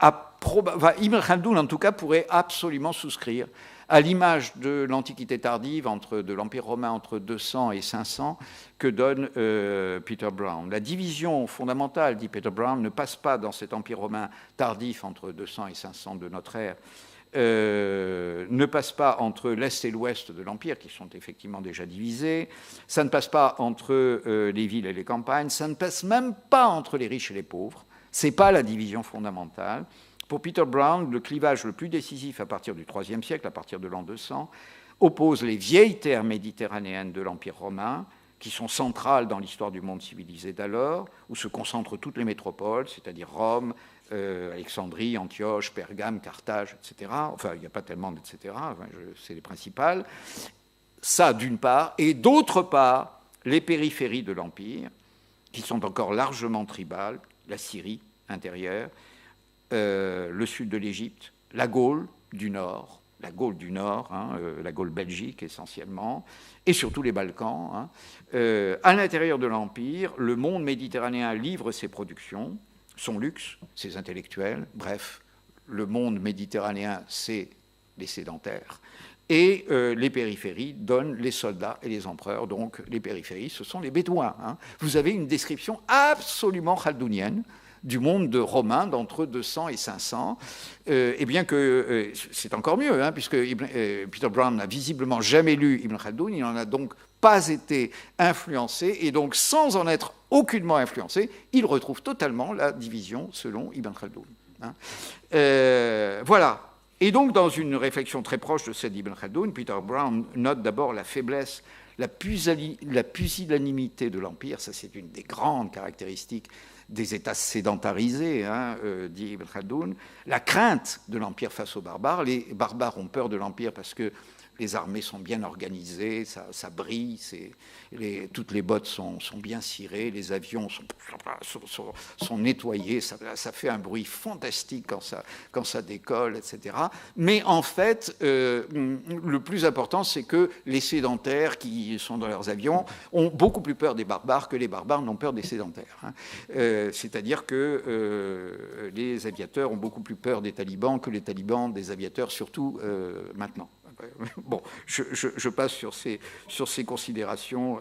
S2: Ibn Khaldoun, en tout cas, pourrait absolument souscrire à l'image de l'Antiquité tardive, de l'Empire romain entre 200 et 500, que donne Peter Brown. La division fondamentale, dit Peter Brown, ne passe pas dans cet Empire romain tardif entre 200 et 500 de notre ère, ne passe pas entre l'Est et l'Ouest de l'Empire, qui sont effectivement déjà divisés, ça ne passe pas entre les villes et les campagnes, ça ne passe même pas entre les riches et les pauvres. Ce n'est pas la division fondamentale. Pour Peter Brown, le clivage le plus décisif à partir du IIIe siècle, à partir de l'an 200, oppose les vieilles terres méditerranéennes de l'Empire romain, qui sont centrales dans l'histoire du monde civilisé d'alors, où se concentrent toutes les métropoles, c'est-à-dire Rome, Alexandrie, Antioche, Pergame, Carthage, etc. Enfin, il n'y a pas tellement d'etc. Enfin, c'est les principales. Ça, d'une part. Et d'autre part, les périphéries de l'Empire, qui sont encore largement tribales, la Syrie intérieure, le sud de l'Égypte, la Gaule du Nord, la Gaule belgique essentiellement, et surtout les Balkans. À l'intérieur de l'Empire, le monde méditerranéen livre ses productions, son luxe, ses intellectuels, bref, le monde méditerranéen, c'est les sédentaires. Et les périphéries donnent les soldats et les empereurs. Donc les périphéries, ce sont les Bédouins. Vous avez une description absolument chaldounienne du monde romain d'entre 200 et 500, et bien que c'est encore mieux, puisque Peter Brown n'a visiblement jamais lu Ibn Khaldoun, il n'en a donc pas été influencé, et donc sans en être aucunement influencé, il retrouve totalement la division selon Ibn Khaldoun. Voilà. Et donc, dans une réflexion très proche de celle d'Ibn Khaldoun, Peter Brown note d'abord la faiblesse, la pusillanimité de l'Empire, ça c'est une des grandes caractéristiques des États sédentarisés, dit Ibn Khaldoun, la crainte de l'Empire face aux barbares. Les barbares ont peur de l'Empire parce que les armées sont bien organisées, ça brille, toutes les bottes sont bien cirées, les avions sont nettoyés, ça fait un bruit fantastique quand ça décolle, etc. Mais en fait, le plus important, c'est que les sédentaires qui sont dans leurs avions ont beaucoup plus peur des barbares que les barbares n'ont peur des sédentaires. C'est-à-dire que les aviateurs ont beaucoup plus peur des talibans que les talibans des aviateurs, surtout maintenant. Bon, je passe sur ces considérations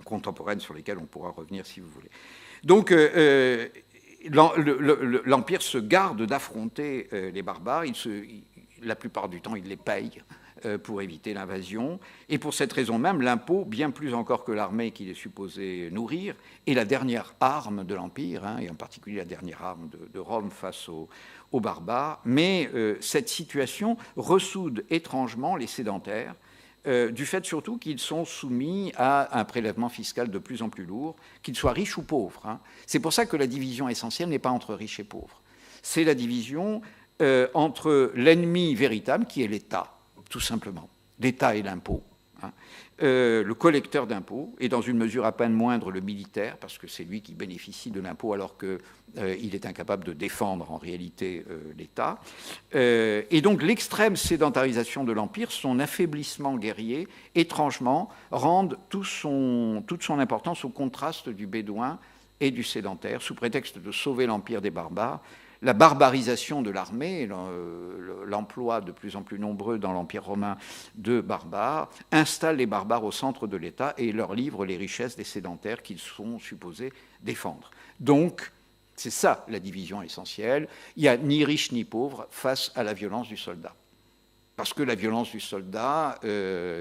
S2: contemporaines sur lesquelles on pourra revenir si vous voulez. Donc, l'Empire se garde d'affronter les barbares. La plupart du temps, il les paye pour éviter l'invasion. Et pour cette raison même, l'impôt, bien plus encore que l'armée qu'il est supposé nourrir, est la dernière arme de l'Empire, et en particulier la dernière arme de Rome face aux barbares. Mais cette situation ressoude étrangement les sédentaires, du fait surtout qu'ils sont soumis à un prélèvement fiscal de plus en plus lourd, qu'ils soient riches ou pauvres. C'est pour ça que la division essentielle n'est pas entre riches et pauvres. C'est la division entre l'ennemi véritable, qui est l'État, tout simplement. L'État et l'impôt. Le collecteur d'impôts, et dans une mesure à peine moindre le militaire, parce que c'est lui qui bénéficie de l'impôt alors qu'il est incapable de défendre en réalité l'État. Et donc l'extrême sédentarisation de l'Empire, son affaiblissement guerrier, étrangement, rendent toute son importance au contraste du bédouin et du sédentaire, sous prétexte de sauver l'Empire des barbares. La barbarisation de l'armée, l'emploi de plus en plus nombreux dans l'Empire romain de barbares, installe les barbares au centre de l'État et leur livre les richesses des sédentaires qu'ils sont supposés défendre. Donc, c'est ça la division essentielle. Il n'y a ni riche ni pauvre face à la violence du soldat. Parce que la violence du soldat,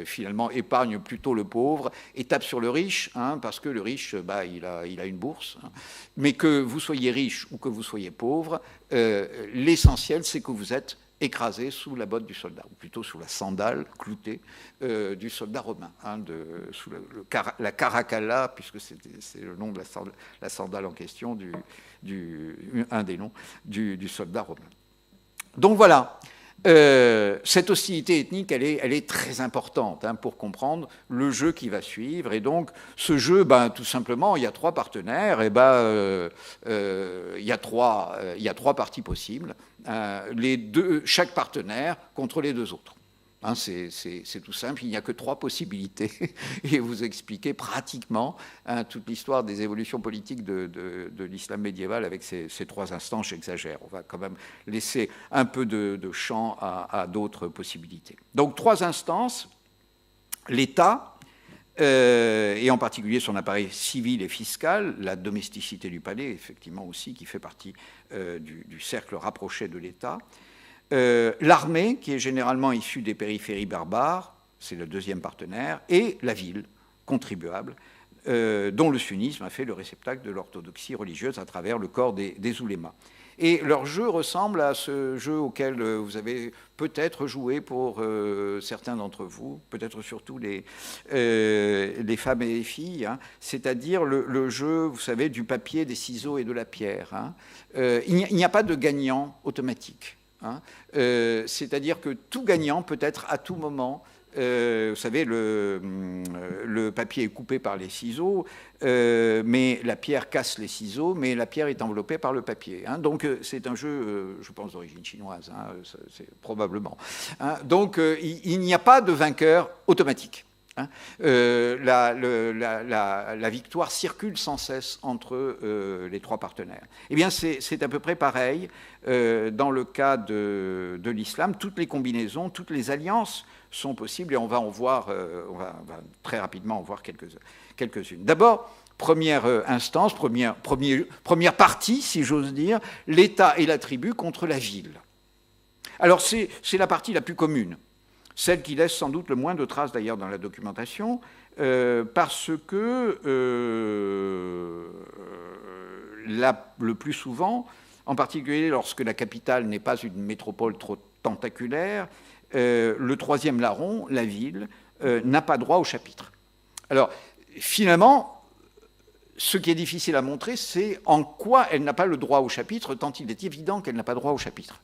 S2: finalement, épargne plutôt le pauvre et tape sur le riche, parce que le riche, il a une bourse. Mais que vous soyez riche ou que vous soyez pauvre, l'essentiel, c'est que vous êtes écrasé sous la botte du soldat, ou plutôt sous la sandale cloutée du soldat romain, sous la caracalla, puisque c'est le nom de la sandale en question, un des noms du soldat romain. Donc voilà. Cette hostilité ethnique, elle est très importante pour comprendre le jeu qui va suivre. Et donc, ce jeu, tout simplement, il y a trois partenaires, et il y a trois parties possibles. Chaque partenaire contre les deux autres. Hein, c'est tout simple, il n'y a que 3 possibilités et vous expliquez pratiquement toute l'histoire des évolutions politiques de l'islam médiéval avec ces 3 instants. J'exagère, on va quand même laisser un peu de champ à d'autres possibilités. Donc 3 instances, l'État, et en particulier son appareil civil et fiscal, la domesticité du palais, effectivement aussi, qui fait partie du cercle rapproché de l'État. L'armée, qui est généralement issue des périphéries barbares, c'est le deuxième partenaire, et la ville, contribuable, dont le sunnisme a fait le réceptacle de l'orthodoxie religieuse à travers le corps des oulémas. Et leur jeu ressemble à ce jeu auquel vous avez peut-être joué pour certains d'entre vous, peut-être surtout les femmes et les filles, hein, c'est-à-dire le jeu, vous savez, du papier, des ciseaux et de la pierre. Hein. Il n'y a pas de gagnant automatique. Hein. C'est-à-dire que tout gagnant peut être à tout moment, vous savez, le papier est coupé par les ciseaux, mais la pierre casse les ciseaux, mais la pierre est enveloppée par le papier. Hein. Donc c'est un jeu, je pense, d'origine chinoise, hein, c'est probablement. Hein. Donc il n'y a pas de vainqueur automatique. Hein. La victoire circule sans cesse entre les 3 partenaires. Eh bien, c'est à peu près pareil dans le cas de l'islam. Toutes les combinaisons, toutes les alliances sont possibles et on va en voir, on va très rapidement en voir quelques-unes. D'abord, première instance, première partie, si j'ose dire, l'État et la tribu contre la ville. Alors, c'est la partie la plus commune. Celle qui laisse sans doute le moins de traces d'ailleurs dans la documentation, parce que le plus souvent, en particulier lorsque la capitale n'est pas une métropole trop tentaculaire, le 3e larron, la ville, n'a pas droit au chapitre. Alors, finalement, ce qui est difficile à montrer, c'est en quoi elle n'a pas le droit au chapitre, tant il est évident qu'elle n'a pas droit au chapitre.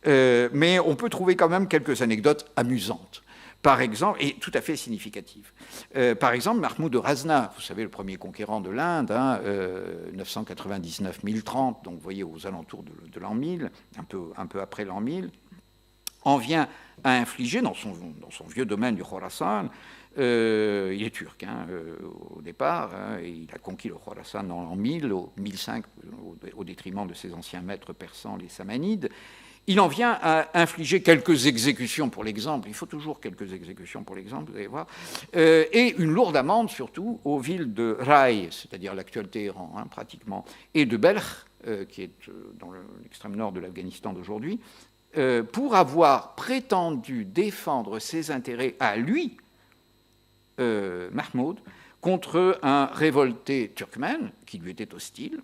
S2: Mais on peut trouver quand même quelques anecdotes amusantes, par exemple, et tout à fait significatives. Par exemple, Mahmoud de Razna, vous savez, le premier conquérant de l'Inde, hein, 999-1030, donc vous voyez aux alentours de l'an 1000, un peu après l'an 1000, en vient à infliger, dans son vieux domaine du Khorasan, il est turc hein, au départ, hein, et il a conquis le Khorasan dans l'an 1000, au 1005, au détriment de ses anciens maîtres persans, les Samanides. Il en vient à infliger quelques exécutions pour l'exemple, il faut toujours quelques exécutions pour l'exemple, vous allez voir, et une lourde amende surtout aux villes de Rai, c'est-à-dire l'actuel Téhéran hein, pratiquement, et de Belkh, qui est dans l'extrême nord de l'Afghanistan d'aujourd'hui, pour avoir prétendu défendre ses intérêts à lui, Mahmoud, contre un révolté turkmène qui lui était hostile.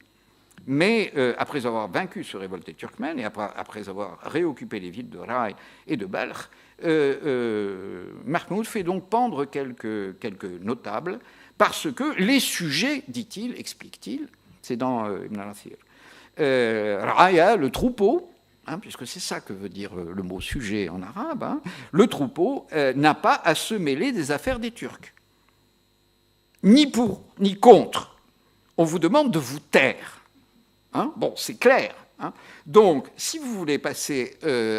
S2: Mais après avoir vaincu ce révolté turkmène et après avoir réoccupé les villes de Rai et de Balkh, Mahmoud fait donc pendre quelques notables parce que les sujets, dit-il, explique-t-il, c'est dans Ibn al-Athir, Raya, le troupeau, hein, puisque c'est ça que veut dire le mot sujet en arabe, hein, le troupeau n'a pas à se mêler des affaires des Turcs. Ni pour, ni contre. On vous demande de vous taire. Hein, bon, c'est clair. Hein. Donc, si vous voulez passer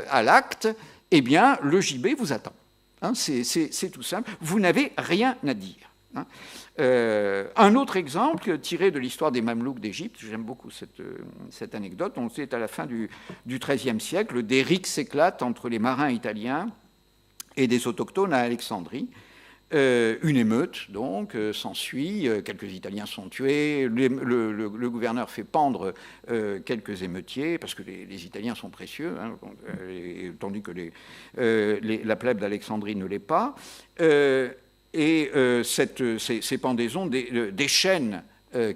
S2: à l'acte, eh bien, le gibet vous attend. Hein, c'est tout simple. Vous n'avez rien à dire. Hein. Un autre exemple tiré de l'histoire des Mamelouks d'Égypte, j'aime beaucoup cette anecdote, on sait à la fin du XIIIe siècle, des rixes s'éclatent entre les marins italiens et des autochtones à Alexandrie. Une émeute, donc, s'ensuit, quelques Italiens sont tués, le gouverneur fait pendre quelques émeutiers, parce que les Italiens sont précieux, hein, tandis que la plèbe d'Alexandrie ne l'est pas. Et ces pendaisons déchaînent,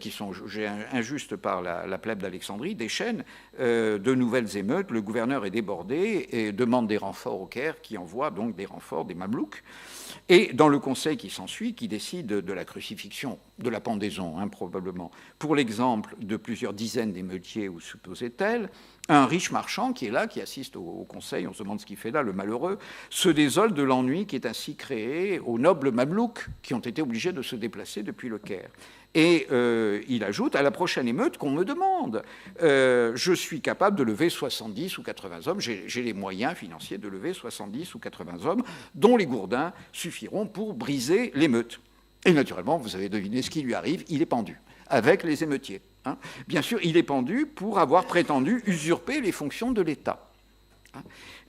S2: qui sont jugées injustes par la plèbe d'Alexandrie, déchaînent de nouvelles émeutes. Le gouverneur est débordé et demande des renforts au Caire, qui envoie donc des renforts, des Mamelouks. Et dans le conseil qui s'ensuit, qui décide de la crucifixion, de la pendaison, hein, probablement, pour l'exemple de plusieurs dizaines d'émeutiers ou supposait-elle, un riche marchand qui est là, qui assiste au conseil, on se demande ce qu'il fait là, le malheureux, se désole de l'ennui qui est ainsi créé aux nobles mamelouks qui ont été obligés de se déplacer depuis le Caire. Et il ajoute, à la prochaine émeute qu'on me demande, je suis capable de lever 70 ou 80 hommes, j'ai les moyens financiers de lever 70 ou 80 hommes, dont les gourdins suffiront pour briser l'émeute. Et naturellement, vous avez deviné ce qui lui arrive, il est pendu, avec les émeutiers. Hein. Bien sûr, il est pendu pour avoir prétendu usurper les fonctions de l'État. Hein.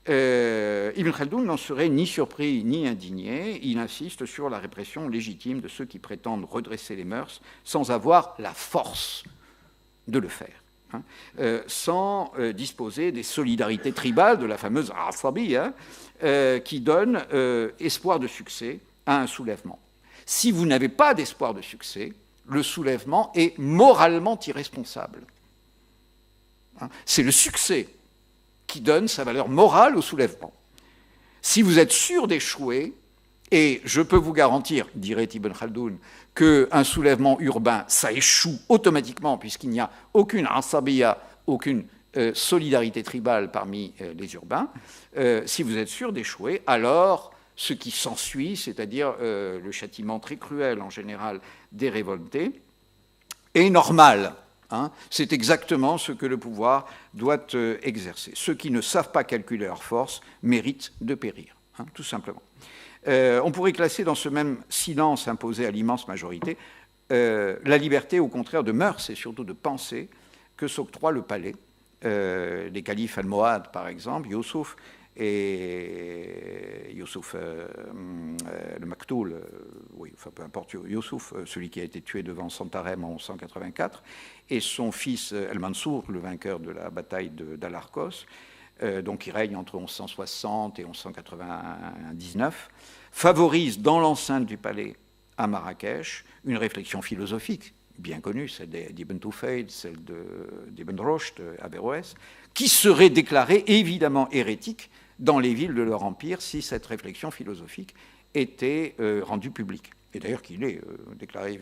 S2: Ibn Khaldoun n'en serait ni surpris ni indigné. Il insiste sur la répression légitime de ceux qui prétendent redresser les mœurs sans avoir la force de le faire, hein, sans disposer des solidarités tribales de la fameuse Asabi, hein, qui donne espoir de succès à un soulèvement. Si vous n'avez pas d'espoir de succès, le soulèvement est moralement irresponsable. Hein, c'est le succès qui donne sa valeur morale au soulèvement. Si vous êtes sûr d'échouer, et je peux vous garantir, dirait Ibn Khaldoun, qu'un soulèvement urbain, ça échoue automatiquement, puisqu'il n'y a aucune asabiya, aucune solidarité tribale parmi les urbains, si vous êtes sûr d'échouer, alors ce qui s'ensuit, c'est-à-dire le châtiment très cruel en général des révoltés, est normal. Hein, c'est exactement ce que le pouvoir doit exercer. Ceux qui ne savent pas calculer leurs forces méritent de périr, hein, tout simplement. On pourrait classer dans ce même silence imposé à l'immense majorité la liberté, au contraire, de mœurs et surtout de pensée que s'octroie le palais. Les califes almohades, par exemple, Youssouf et Youssouf le Maktoul, oui, enfin peu importe, Youssouf, celui qui a été tué devant Santarem en 1184, et son fils El-Mansour, le vainqueur de la bataille d'Al-Arcos, donc qui règne entre 1160 et 1199, favorise dans l'enceinte du palais à Marrakech une réflexion philosophique bien connue, celle d'Ibn Tufayl, celle d'Ibn Rushd, Averroès, qui serait déclarée évidemment hérétique dans les villes de leur empire si cette réflexion philosophique était rendue publique. Et d'ailleurs qu'il est déclaré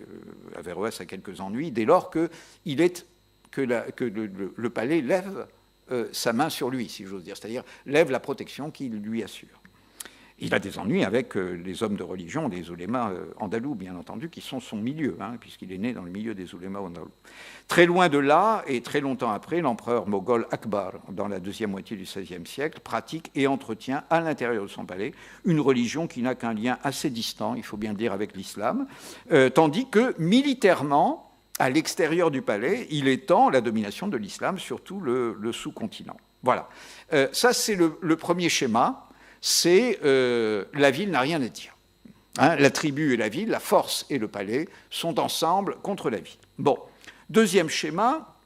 S2: Averroès a quelques ennuis dès lors que le palais lève sa main sur lui, si j'ose dire, c'est-à-dire lève la protection qu'il lui assure. Il a des ennuis avec les hommes de religion, les oulémas andalous, bien entendu, qui sont son milieu, hein, puisqu'il est né dans le milieu des oulémas andalous. Très loin de là, et très longtemps après, l'empereur moghol Akbar, dans la deuxième moitié du XVIe siècle, pratique et entretient à l'intérieur de son palais une religion qui n'a qu'un lien assez distant, il faut bien le dire, avec l'islam, tandis que militairement, à l'extérieur du palais, il étend la domination de l'islam sur tout le sous-continent. Voilà. Ça, c'est le premier schéma. C'est la ville n'a rien à dire. Hein, la tribu et la ville, la force et le palais sont ensemble contre la ville. Bon, deuxième schéma,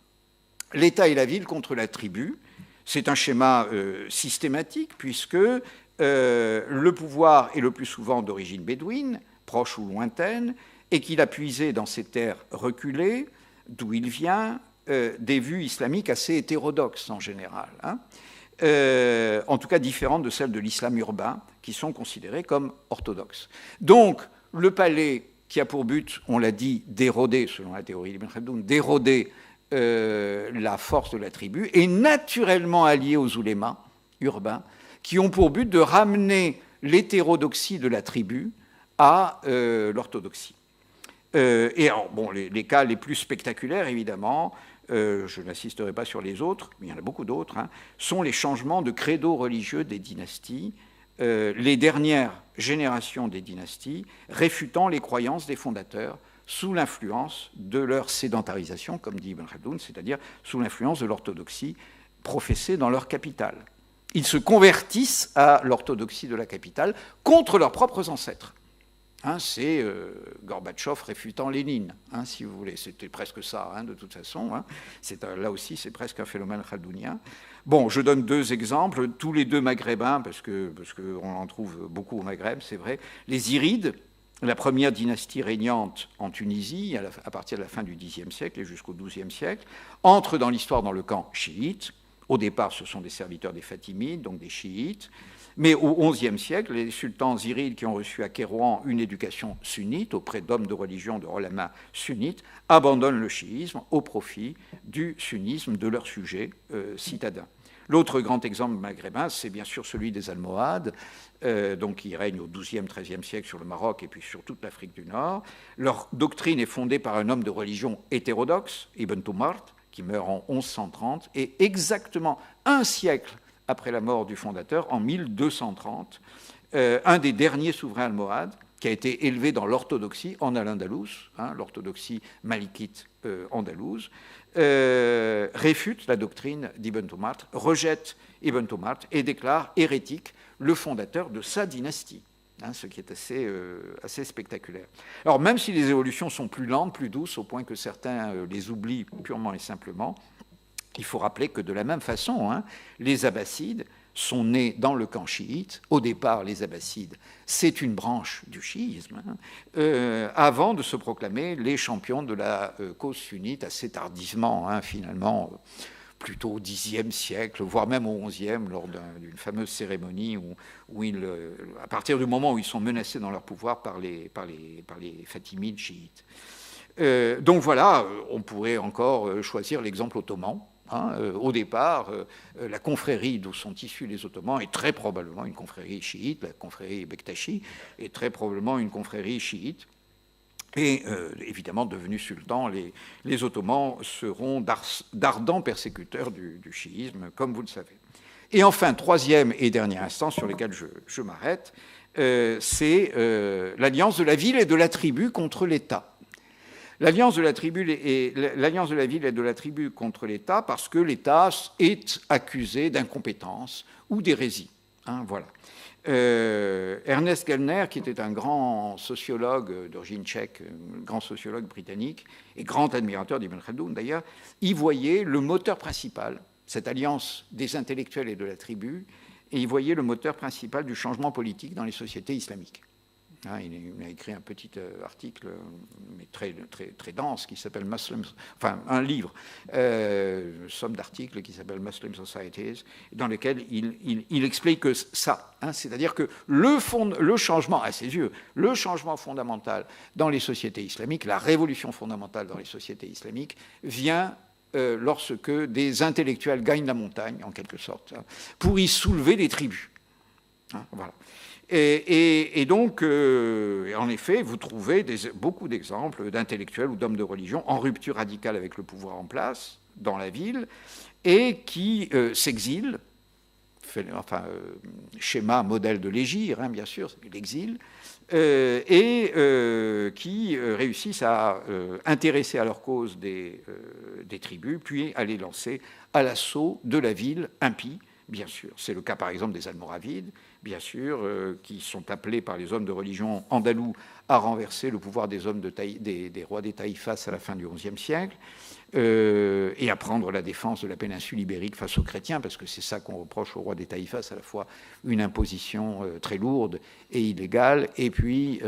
S2: l'État et la ville contre la tribu. C'est un schéma systématique puisque le pouvoir est le plus souvent d'origine bédouine, proche ou lointaine, et qu'il a puisé dans ces terres reculées, d'où il vient, des vues islamiques assez hétérodoxes en général. Hein. En tout cas différentes de celles de l'islam urbain, qui sont considérées comme orthodoxes. Donc, le palais qui a pour but, on l'a dit, d'éroder, selon la théorie d'Ibn Khaldoun, d'éroder la force de la tribu, est naturellement allié aux oulémas urbains, qui ont pour but de ramener l'hétérodoxie de la tribu à l'orthodoxie. Et alors, bon, les cas les plus spectaculaires, évidemment, je n'insisterai pas sur les autres, mais il y en a beaucoup d'autres, hein, sont les changements de credo religieux des dynasties, les dernières générations des dynasties, réfutant les croyances des fondateurs sous l'influence de leur sédentarisation, comme dit Ibn Khaldoun, c'est-à-dire sous l'influence de l'orthodoxie professée dans leur capitale. Ils se convertissent à l'orthodoxie de la capitale contre leurs propres ancêtres. Hein, c'est Gorbatchev réfutant Lénine, hein, si vous voulez. C'était presque ça, hein, de toute façon. Hein. Là aussi, c'est presque un phénomène khaldounien. Bon, je donne deux exemples, tous les deux maghrébins, parce qu'on en trouve beaucoup au Maghreb, c'est vrai. Les Irides, la première dynastie régnante en Tunisie, à partir de la fin du Xe siècle et jusqu'au XIIe siècle, entrent dans l'histoire dans le camp chiite. Au départ, ce sont des serviteurs des Fatimides, donc des chiites. Mais au XIe siècle, les sultans zirides qui ont reçu à Kairouan une éducation sunnite auprès d'hommes de religion, de ulama sunnites, abandonnent le chiisme au profit du sunnisme de leurs sujets citadins. L'autre grand exemple maghrébin, c'est bien sûr celui des Almohades, donc qui règnent au XIIe, XIIIe siècle sur le Maroc et puis sur toute l'Afrique du Nord. Leur doctrine est fondée par un homme de religion hétérodoxe, Ibn Tumart, qui meurt en 1130, et exactement un siècle après la mort du fondateur, en 1230, un des derniers souverains almohades, qui a été élevé dans l'orthodoxie en Al-Andalus, l'orthodoxie malikite andalouse, réfute la doctrine d'Ibn Tumart, rejette Ibn Tumart et déclare hérétique le fondateur de sa dynastie, ce qui est assez spectaculaire. Alors même si les évolutions sont plus lentes, plus douces, au point que certains les oublient purement et simplement, il faut rappeler que de la même façon, les Abbassides sont nés dans le camp chiite. Au départ, les Abbassides, c'est une branche du chiisme, avant de se proclamer les champions de la cause sunnite assez tardivement, finalement, plutôt au Xe siècle, voire même au XIe, lors d'une fameuse cérémonie où à partir du moment où ils sont menacés dans leur pouvoir par les Fatimides chiites. Donc voilà, on pourrait encore choisir l'exemple ottoman. Au départ, la confrérie d'où sont issus les Ottomans est très probablement une confrérie chiite, la confrérie Bektashi est très probablement une confrérie chiite. Et évidemment, devenus sultans, les Ottomans seront d'ardents persécuteurs du chiisme, comme vous le savez. Et enfin, troisième et dernière instance sur laquelle je m'arrête, c'est l'alliance de la ville et de la tribu contre l'État. L'alliance de la ville et de la tribu contre l'État parce que l'État est accusé d'incompétence ou d'hérésie. Voilà. Ernest Gellner, qui était un grand sociologue d'origine tchèque, un grand sociologue britannique et grand admirateur d'Ibn Khaldoun d'ailleurs, y voyait le moteur principal, cette alliance des intellectuels et de la tribu, et y voyait le moteur principal du changement politique dans les sociétés islamiques. Il a écrit un petit article, mais très, très, très dense, qui s'appelle Muslims, enfin un livre, somme d'articles qui s'appelle Muslim Societies, dans lequel il explique que ça, c'est-à-dire que le changement, à ses yeux, le changement fondamental dans les sociétés islamiques, la révolution fondamentale dans les sociétés islamiques, vient lorsque des intellectuels gagnent la montagne, en quelque sorte, pour y soulever des tribus. Voilà. Et donc, en effet, vous trouvez beaucoup d'exemples d'intellectuels ou d'hommes de religion en rupture radicale avec le pouvoir en place dans la ville et qui s'exilent, schéma, modèle de l'hégire, bien sûr, c'est l'exil, et qui réussissent à intéresser à leur cause des tribus, puis à les lancer à l'assaut de la ville impie, bien sûr. C'est le cas, par exemple, des Almoravides, bien sûr, qui sont appelés par les hommes de religion andalous à renverser le pouvoir des rois des taïfas à la fin du XIe siècle, et à prendre la défense de la péninsule ibérique face aux chrétiens, parce que c'est ça qu'on reproche aux rois des taïfas, à la fois une imposition très lourde et illégale, et puis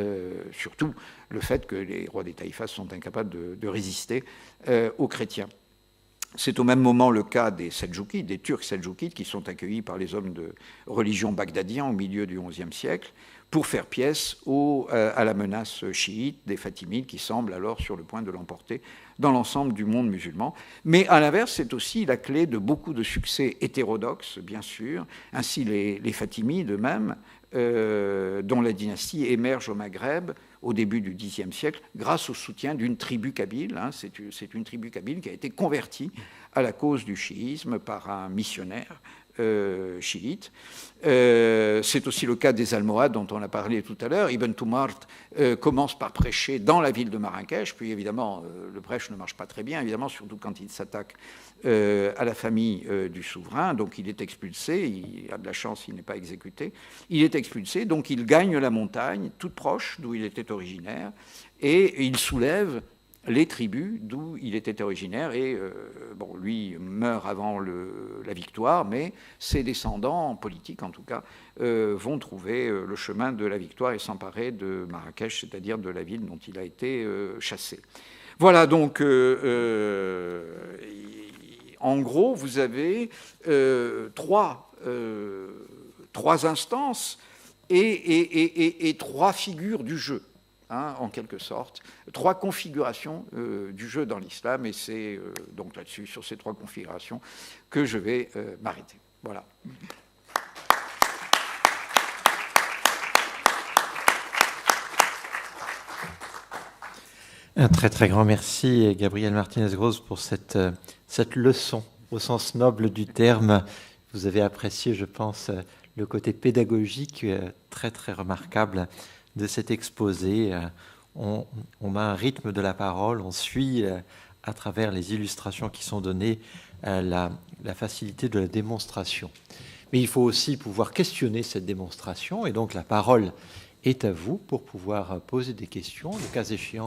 S2: surtout le fait que les rois des taïfas sont incapables de résister aux chrétiens. C'est au même moment le cas des Seldjoukides, des Turcs Seldjoukides, qui sont accueillis par les hommes de religion bagdadiens au milieu du XIe siècle, pour faire pièce à la menace chiite des Fatimides, qui semblent alors sur le point de l'emporter dans l'ensemble du monde musulman. Mais à l'inverse, c'est aussi la clé de beaucoup de succès hétérodoxes, bien sûr. Ainsi, les Fatimides eux-mêmes, dont la dynastie émerge au Maghreb au début du Xe siècle, grâce au soutien d'une tribu kabyle. C'est une tribu kabyle qui a été convertie à la cause du chiisme par un missionnaire chiite. C'est aussi le cas des Almohades dont on a parlé tout à l'heure. Ibn Tumart commence par prêcher dans la ville de Marrakech, puis évidemment le prêche ne marche pas très bien, évidemment, surtout quand il s'attaque à la famille du souverain, donc il est expulsé, il a de la chance, il n'est pas exécuté, il est expulsé, donc il gagne la montagne toute proche d'où il était originaire, et il soulève les tribus d'où il était originaire, et lui meurt avant la victoire, mais ses descendants, politiques en tout cas, vont trouver le chemin de la victoire et s'emparer de Marrakech, c'est-à-dire de la ville dont il a été chassé. Voilà, donc, en gros, vous avez trois 3 instances et 3 figures du jeu, hein, en quelque sorte, 3 configurations du jeu dans l'islam, et c'est donc là-dessus, sur ces 3 configurations, que je vais m'arrêter. Voilà.
S1: Un très très grand merci, Gabriel Martinez-Gross, pour cette leçon au sens noble du terme. Vous avez apprécié, je pense, le côté pédagogique très très remarquable de cet exposé. On a un rythme de la parole, on suit à travers les illustrations qui sont données la facilité de la démonstration. Mais il faut aussi pouvoir questionner cette démonstration, et donc la parole est à vous pour pouvoir poser des questions, le cas échéant.